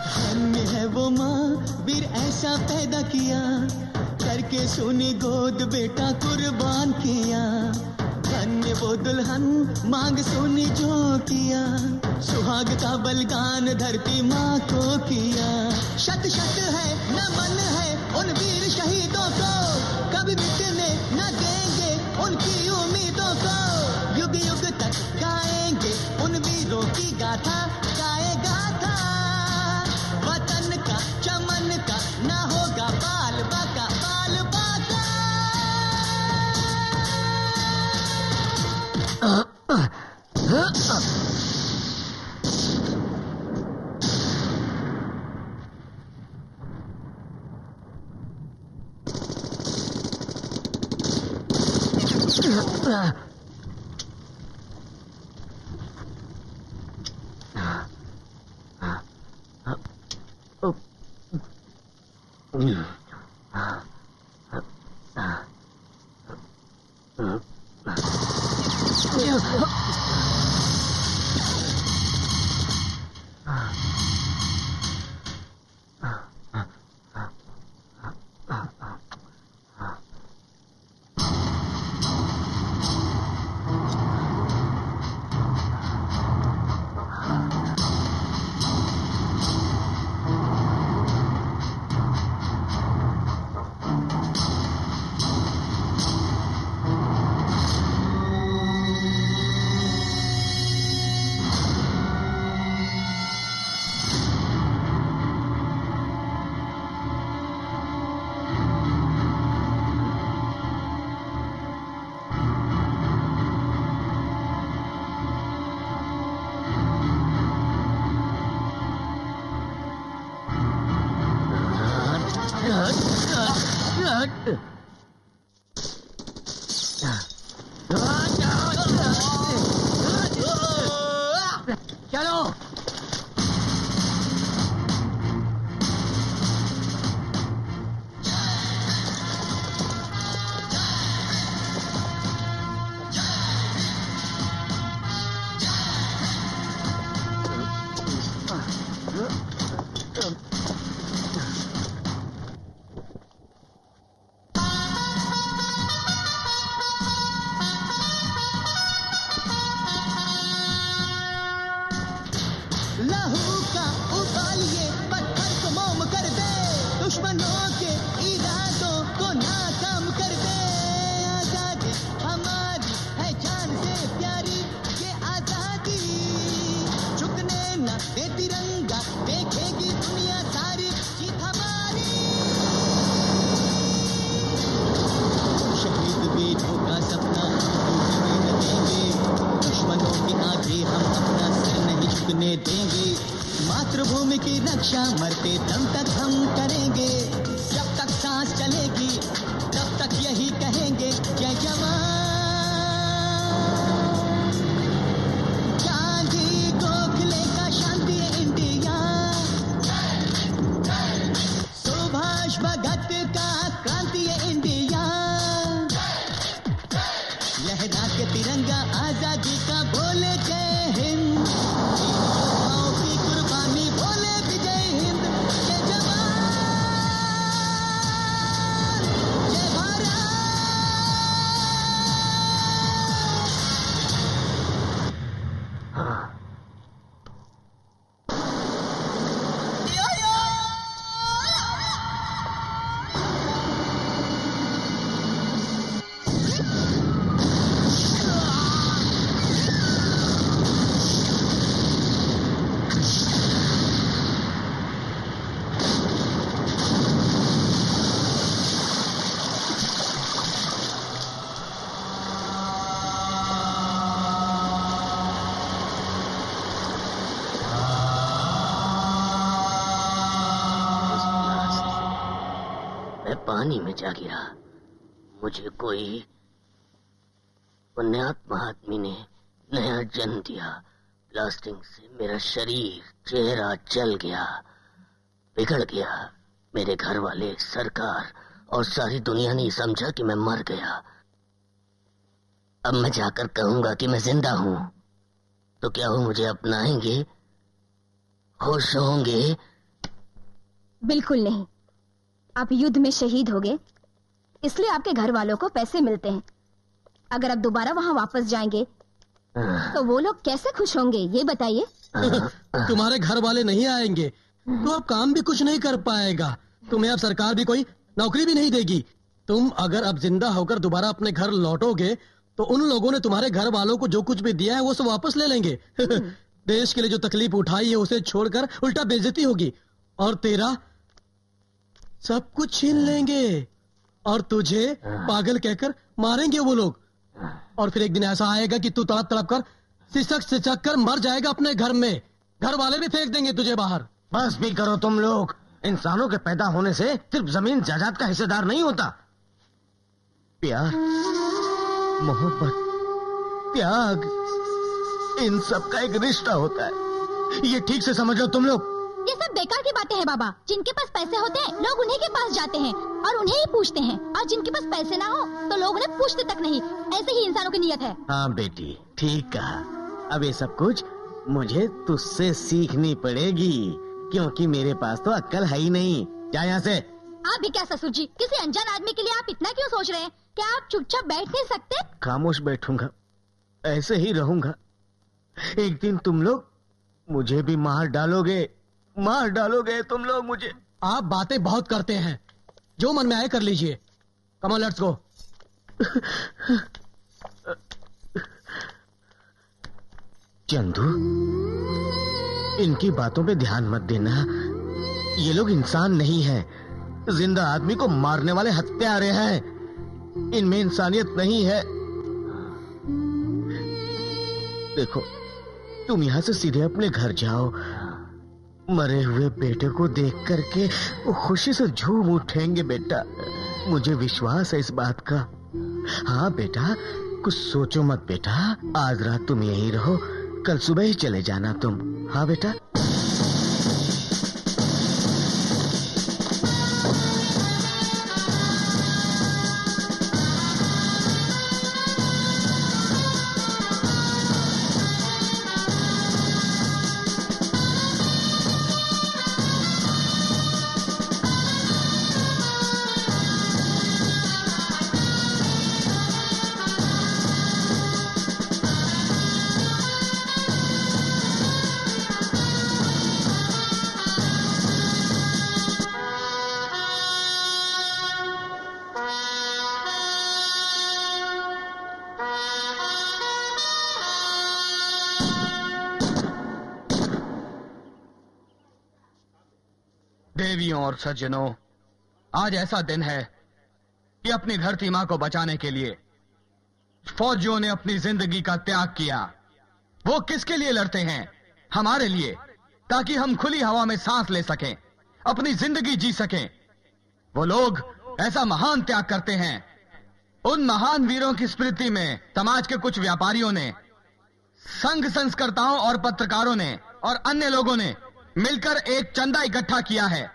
धन्य है वो माँ वीर ऐसा पैदा किया, करके सोनी गोद बेटा कुर्बान किया। धन्य वो दुल्हन मांग सोनी जो किया, सुहाग का बलिदान धरती माँ को किया। शत शत है चलो। लहू का उबालिए पत्थर को मोम कर दे, दुश्मनों के इरादों को नाकाम कर दे। आजादी हमारी है जान से प्यारी ये आजादी, झुकने न दे तिरंगा, देखेगी दुनिया सारी जीत हमारी। शहीद वीरों का सपना हम टूटने न देंगे, दुश्मनों के आगे हम अपना सिर नहीं झुकने देंगे। मातृभूमि की रक्षा मरते दम तक हम करेंगे, जब तक सांस चलेगी तब तक यही कहेंगे जय जवान। गांधी गोखले का शांति इंडिया, सुभाष भगत का क्रांति इंडिया, लहरा के तिरंगा आजादी का बोले जय हिंद, की कुर्बानी बोले विजय हिंद। जय जवान जय भारत। मैं पानी में जा गिरा। मुझे कोई पुण्यात्मा आदमी ने नया जन्म दिया। ब्लास्टिंग से मेरा शरीर चेहरा जल गया, बिगड़ गया। मेरे घर वाले, सरकार और सारी दुनिया ने समझा कि मैं मर गया। अब मैं जाकर कहूंगा कि मैं जिंदा हूं, तो क्या वो मुझे अपनाएंगे, खुश होंगे? बिल्कुल नहीं। आप युद्ध में शहीद हो गए, इसलिए आपके घर वालों को पैसे मिलते हैं। अगर आप दोबारा वहां वापस जाएंगे तो वो लोग कैसे खुश होंगे, ये बताइए। तुम्हारे घर वाले नहीं आएंगे तो अब काम भी कुछ नहीं कर पाएगा। तुम्हें अब सरकार भी कोई नौकरी भी नहीं देगी। तुम अगर अब जिंदा होकर दोबारा अपने घर लौटोगे तो उन लोगों ने तुम्हारे घर वालों को जो कुछ भी दिया है वो सब वापस ले लेंगे। देश के लिए जो तकलीफ उठाई है उसे छोड़कर उल्टा बेइज्जती होगी, और तेरा सब कुछ छीन लेंगे और तुझे पागल कहकर मारेंगे वो लोग। और फिर एक दिन ऐसा आएगा कि तू तड़प तड़प कर सिसक कर मर जाएगा अपने घर में। घर वाले भी फेंक देंगे तुझे बाहर। बस भी करो तुम लोग। इंसानों के पैदा होने से सिर्फ जमीन जायदाद का हिस्सेदार नहीं होता, प्यार मोहब्बत, त्याग, इन सब का एक रिश्ता होता है। ये ठीक से समझ लो तुम लोग। ये सब बेकार की बातें हैं बाबा। जिनके पास पैसे होते हैं लोग उन्हीं के पास जाते हैं और उन्हें ही पूछते हैं, और जिनके पास पैसे ना हो तो लोग उन्हें पूछते तक नहीं। ऐसे ही इंसानों की नीयत है। हाँ बेटी, ठीक कहा। अब ये सब कुछ मुझे तुझसे सीखनी पड़ेगी, क्योंकि मेरे पास तो अक्ल है ही नहीं। जा यहाँ से। आप भी क्या ससुर जी, किसी अनजान आदमी के लिए आप इतना क्यों सोच रहे हैं? क्या आप चुपचाप बैठ नहीं सकते? खामोश बैठूंगा, ऐसे ही रहूंगा। एक दिन तुम लोग मुझे भी मार डालोगे तुम लोग मुझे। आप बातें बहुत करते हैं, जो मन में आए कर लीजिए। Come on, let's go. Chandu, इनकी बातों पे ध्यान मत देना। ये लोग इंसान नहीं हैं, जिंदा आदमी को मारने वाले हत्यारे हैं। इनमें इंसानियत नहीं है। देखो, तुम यहां से सीधे अपने घर जाओ। मरे हुए बेटे को देख करके वो खुशी से झूम उठेंगे बेटा, मुझे विश्वास है इस बात का। हाँ बेटा, कुछ सोचो मत बेटा। आज रात तुम यहीं रहो, कल सुबह ही चले जाना तुम। हाँ बेटा। देवियों और सज्जनों, आज ऐसा दिन है कि अपनी धरती मां को बचाने के लिए फौजियों ने अपनी जिंदगी का त्याग किया। वो किसके लिए लड़ते हैं? हमारे लिए, ताकि हम खुली हवा में सांस ले सकें, अपनी जिंदगी जी सकें। वो लोग ऐसा महान त्याग करते हैं। उन महान वीरों की स्मृति में समाज के कुछ व्यापारियों ने, संघ संस्कर्ताओं और पत्रकारों ने और अन्य लोगों ने मिलकर एक चंदा इकट्ठा किया है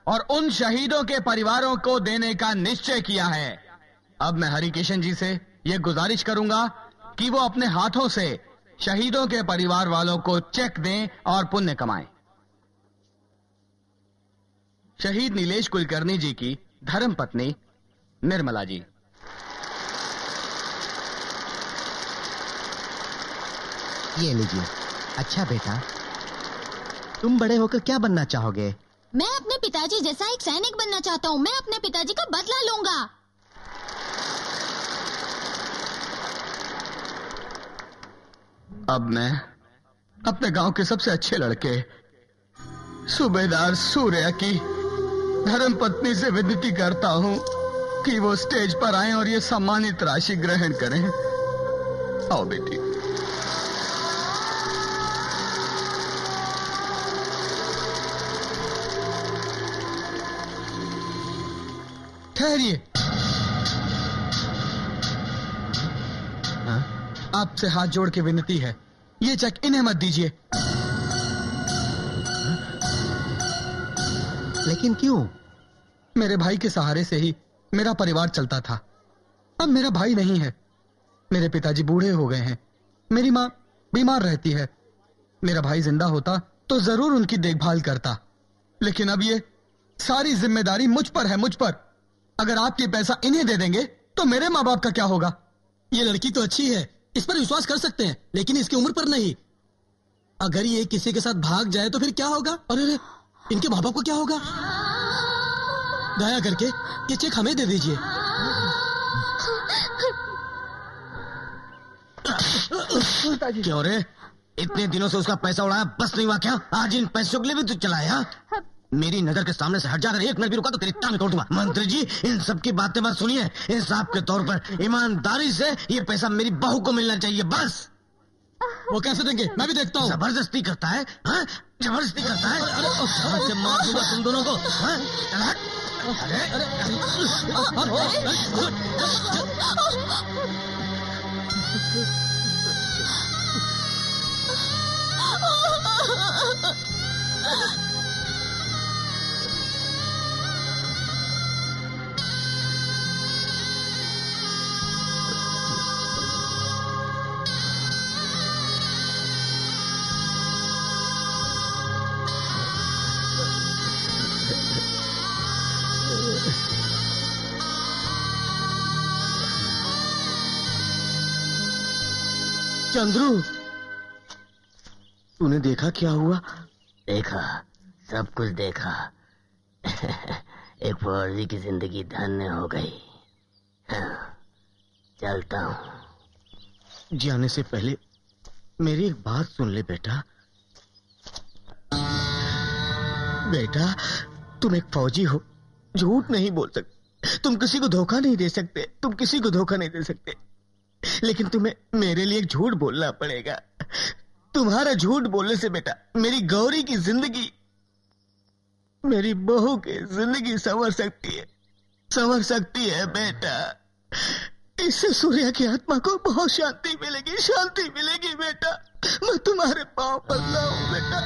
और उन शहीदों के परिवारों को देने का निश्चय किया है। अब मैं हरिकिशन जी से यह गुजारिश करूंगा कि वो अपने हाथों से शहीदों के परिवार वालों को चेक दें और पुण्य कमाएं। शहीद नीलेश कुलकर्णी जी की धर्मपत्नी निर्मला जी। ये लीजिए। अच्छा बेटा, तुम बड़े होकर क्या बनना चाहोगे? मैं अपने पिताजी जैसा एक सैनिक बनना चाहता हूँ। मैं अपने पिताजी का बदला लूंगा। अब मैं अपने गांव के सबसे अच्छे लड़के सूबेदार सूर्या की धर्मपत्नी से विनती करता हूँ कि वो स्टेज पर आएं और ये सम्मानित राशि ग्रहण करें। आओ बेटी। ठहरिए। आपसे हाथ जोड़ के विनती है, ये चेक इन्हें मत दीजिए। लेकिन क्यों? मेरे भाई के सहारे से ही मेरा परिवार चलता था। अब मेरा भाई नहीं है। मेरे पिताजी बूढ़े हो गए हैं। मेरी माँ बीमार रहती है। मेरा भाई जिंदा होता तो जरूर उनकी देखभाल करता, लेकिन अब ये सारी जिम्मेदारी मुझ पर है, मुझ पर। अगर आप ये पैसा इन्हें दे देंगे तो मेरे माँ बाप का क्या होगा? ये लड़की तो अच्छी है, इस पर विश्वास कर सकते हैं, लेकिन इसकी उम्र पर नहीं। अगर ये किसी के साथ भाग जाए तो फिर क्या होगा? अरे इनके माँ बाप को क्या होगा? दया करके ये चेक हमें दे दीजिए। क्यों रे? इतने दिनों से उसका पैसा उड़ाया, बस नहीं हुआ क्या? आज इन पैसों के लिए भी तू चलाया? मेरी नजर के सामने से हट जाकर एक मिनट भी रुका तो तेरी टांग तोड़ दूंगा। मंत्री जी, इन सब की बातें मत सुनिए। इंसाफ के तौर पर ईमानदारी से ये पैसा मेरी बहू को मिलना चाहिए, बस। वो कैसे देंगे? मैं भी देखता हूँ। जबरदस्ती करता है, हाँ? जबरदस्ती करता है। अरे मार दूंगा तुम दोनों को, हाँ? चंद्रू, तूने देखा क्या हुआ? देखा, सब कुछ देखा। एक फौजी की जिंदगी धन्य हो गई। हाँ, चलता हूँ। जाने से पहले मेरी एक बात सुन ले बेटा। बेटा, तुम एक फौजी हो, झूठ नहीं बोल सकते, तुम किसी को धोखा नहीं दे सकते, तुम किसी को धोखा नहीं दे सकते, लेकिन तुम्हें मेरे लिए एक झूठ बोलना पड़ेगा। तुम्हारा झूठ बोलने से बेटा मेरी गौरी की जिंदगी, मेरी बहू की जिंदगी संवर सकती है बेटा। इससे सूर्या की आत्मा को बहुत शांति मिलेगी बेटा। मैं तुम्हारे पांव पड़ता हूं बेटा।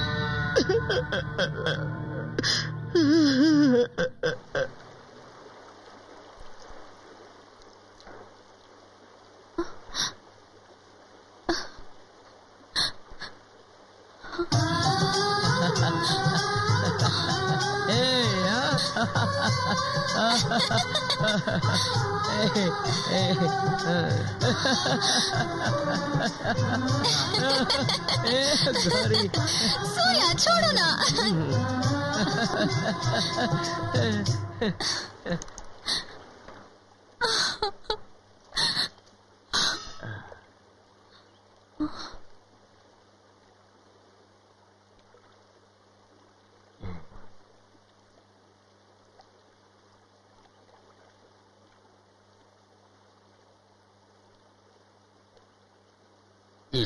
सूर्या, छोड़ो ना।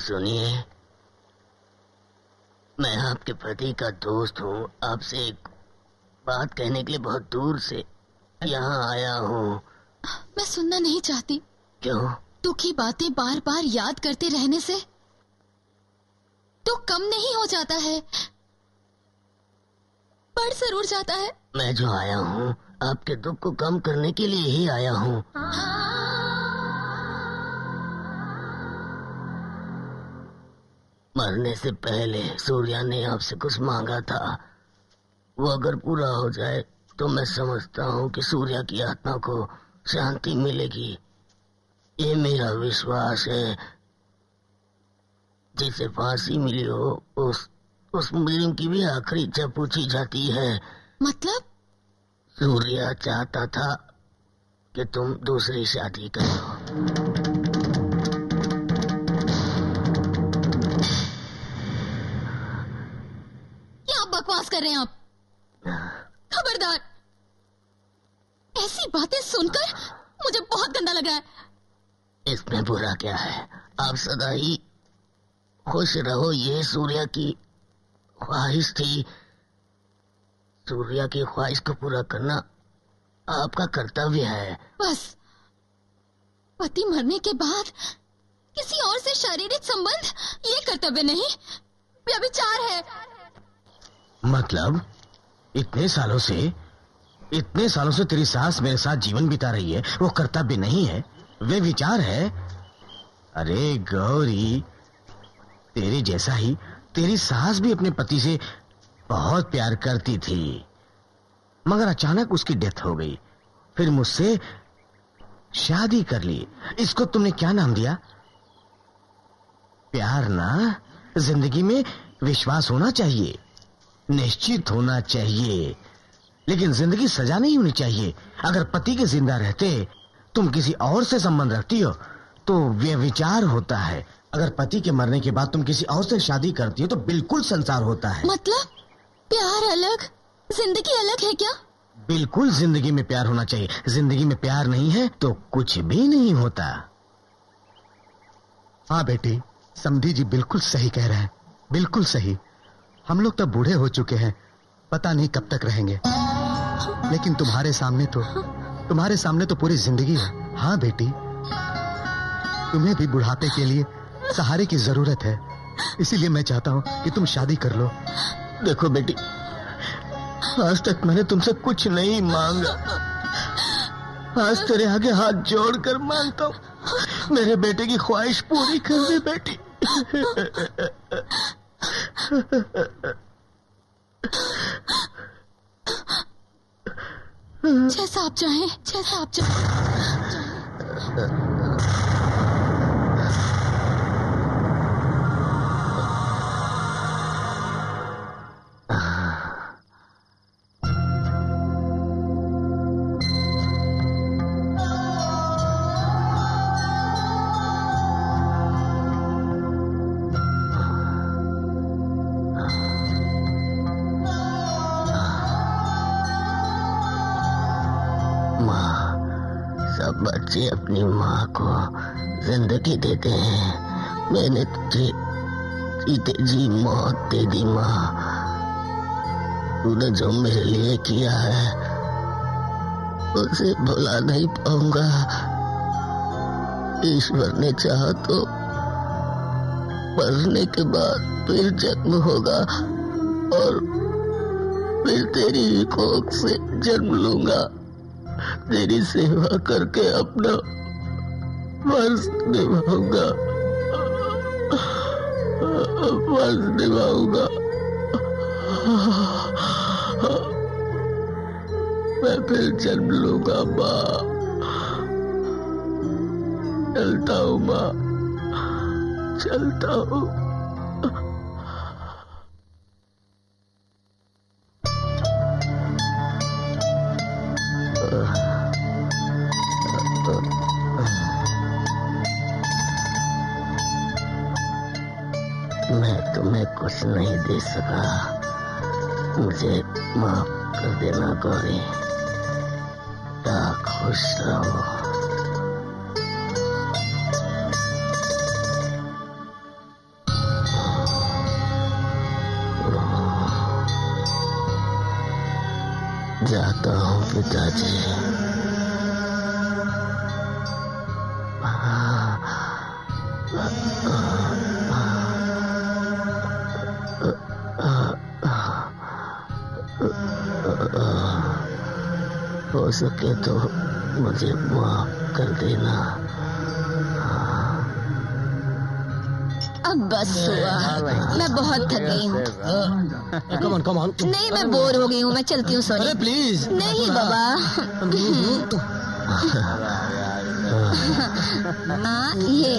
सुनिए, मैं आपके पति का दोस्त हूँ। आपसे एक बात कहने के लिए बहुत दूर से यहाँ आया हूँ। मैं सुनना नहीं चाहती। क्यों? दुखी बातें बार बार याद करते रहने से तो कम नहीं हो जाता है, बढ़ जरूर जाता है। मैं जो आया हूँ आपके दुख को कम करने के लिए ही आया हूँ। मरने से पहले सूर्या ने आपसे कुछ मांगा था। वो अगर पूरा हो जाए तो मैं समझता हूँ कि सूर्या की आत्मा को शांति मिलेगी। ये मेरा विश्वास है। जिसे फांसी मिली हो उस मुजरिम की भी आखिरी इच्छा पूछी जाती है। मतलब? सूर्या चाहता था कि तुम दूसरी शादी करो। बकवास कर रहे हैं आप। खबरदार, ऐसी बातें सुनकर मुझे बहुत गंदा लग रहा है। इसमें बुरा क्या है? आप सदा ही खुश रहो, ये सूर्या की ख्वाहिश थी। सूर्या की ख्वाहिश को पूरा करना आपका कर्तव्य है। बस, पति मरने के बाद किसी और से शारीरिक संबंध, ये कर्तव्य नहीं, व्यभिचार है। मतलब इतने सालों से तेरी सास मेरे साथ जीवन बिता रही है, वो कर्तव्य नहीं है, वे विचार है। अरे गौरी, तेरे जैसा ही तेरी सास भी अपने पति से बहुत प्यार करती थी, मगर अचानक उसकी डेथ हो गई, फिर मुझसे शादी कर ली। इसको तुमने क्या नाम दिया? प्यार ना। जिंदगी में विश्वास होना चाहिए, निश्चित होना चाहिए, लेकिन जिंदगी सजा नहीं होनी चाहिए। अगर पति के जिंदा रहते तुम किसी और से संबंध रखती हो तो व्यभिचार होता है। अगर पति के मरने के बाद तुम किसी और से शादी करती हो तो बिल्कुल संसार होता है। मतलब प्यार अलग, जिंदगी अलग है क्या? बिल्कुल, जिंदगी में प्यार होना चाहिए। जिंदगी में प्यार नहीं है तो कुछ भी नहीं होता। हाँ बेटी, समधी जी बिल्कुल सही कह रहे हैं, बिल्कुल सही। हम लोग तो बूढ़े हो चुके हैं, पता नहीं कब तक रहेंगे, लेकिन तुम्हारे सामने तो पूरी जिंदगी है। हाँ बेटी, तुम्हें भी बुढ़ापे के लिए सहारे की जरूरत है, इसीलिए मैं चाहता हूँ कि तुम शादी कर लो। देखो बेटी, आज तक मैंने तुमसे कुछ नहीं मांगा, आज तेरे आगे हाथ जोड़कर मांगता हूँ, मेरे बेटे की ख्वाहिश पूरी कर दे बेटी। जैसा आप चाहें, जैसा आप चाहें। बच्चे अपनी माँ को जिंदगी देते हैं, मैंने तुझे जीते जी मौत दे दी। माँ, तूने जो मेरे लिए किया है उसे भुला नहीं पाऊंगा। ईश्वर ने चाहा तो मरने के बाद फिर जन्म होगा और फिर तेरी कोख से जन्म लूंगा, तेरी सेवा करके अपना फर्ज निभाऊंगा, फर्ज निभाऊंगा। मैं फिर जन्म लूंगा माँ, चलता हूँ माँ, चलता हूँ। मैं तुम्हें कुछ नहीं दे सका, मुझे माफ कर देना गौरी। खुश रहो। जाता हूँ पिताजी। हो सके तो मुझे माफ कर देना। अब बस हुआ, मैं बहुत थक गई हूँ। Come on. नहीं, मैं बोर हो गई हूँ, मैं चलती हूँ। सॉरी। अरे प्लीज। नहीं बाबा। ये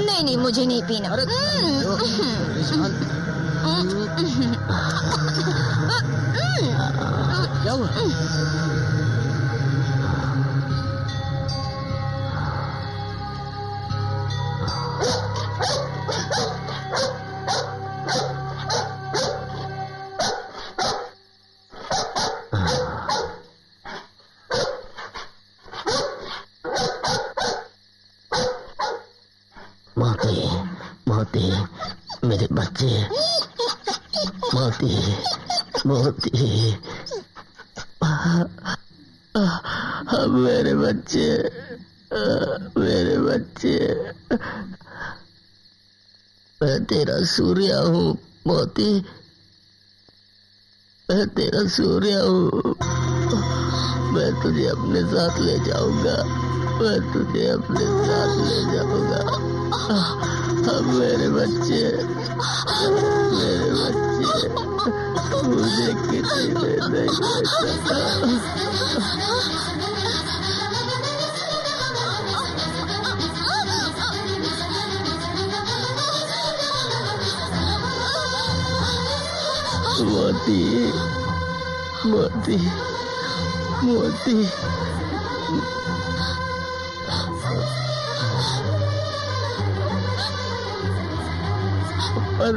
नहीं, मुझे नहीं पीना। क्या हुआ? मोती, मेरे बच्चे, मोती, मेरे बच्चे, मैं तेरा सूर्य हूँ मोती, मैं तेरा सूर्य हूँ। मैं तुझे अपने साथ ले जाऊंगा, मैं तुझे अपने साथ ले जाऊंगा। अब मेरे बच्चे, मुझे किसी ने नहीं देखा। मोती पर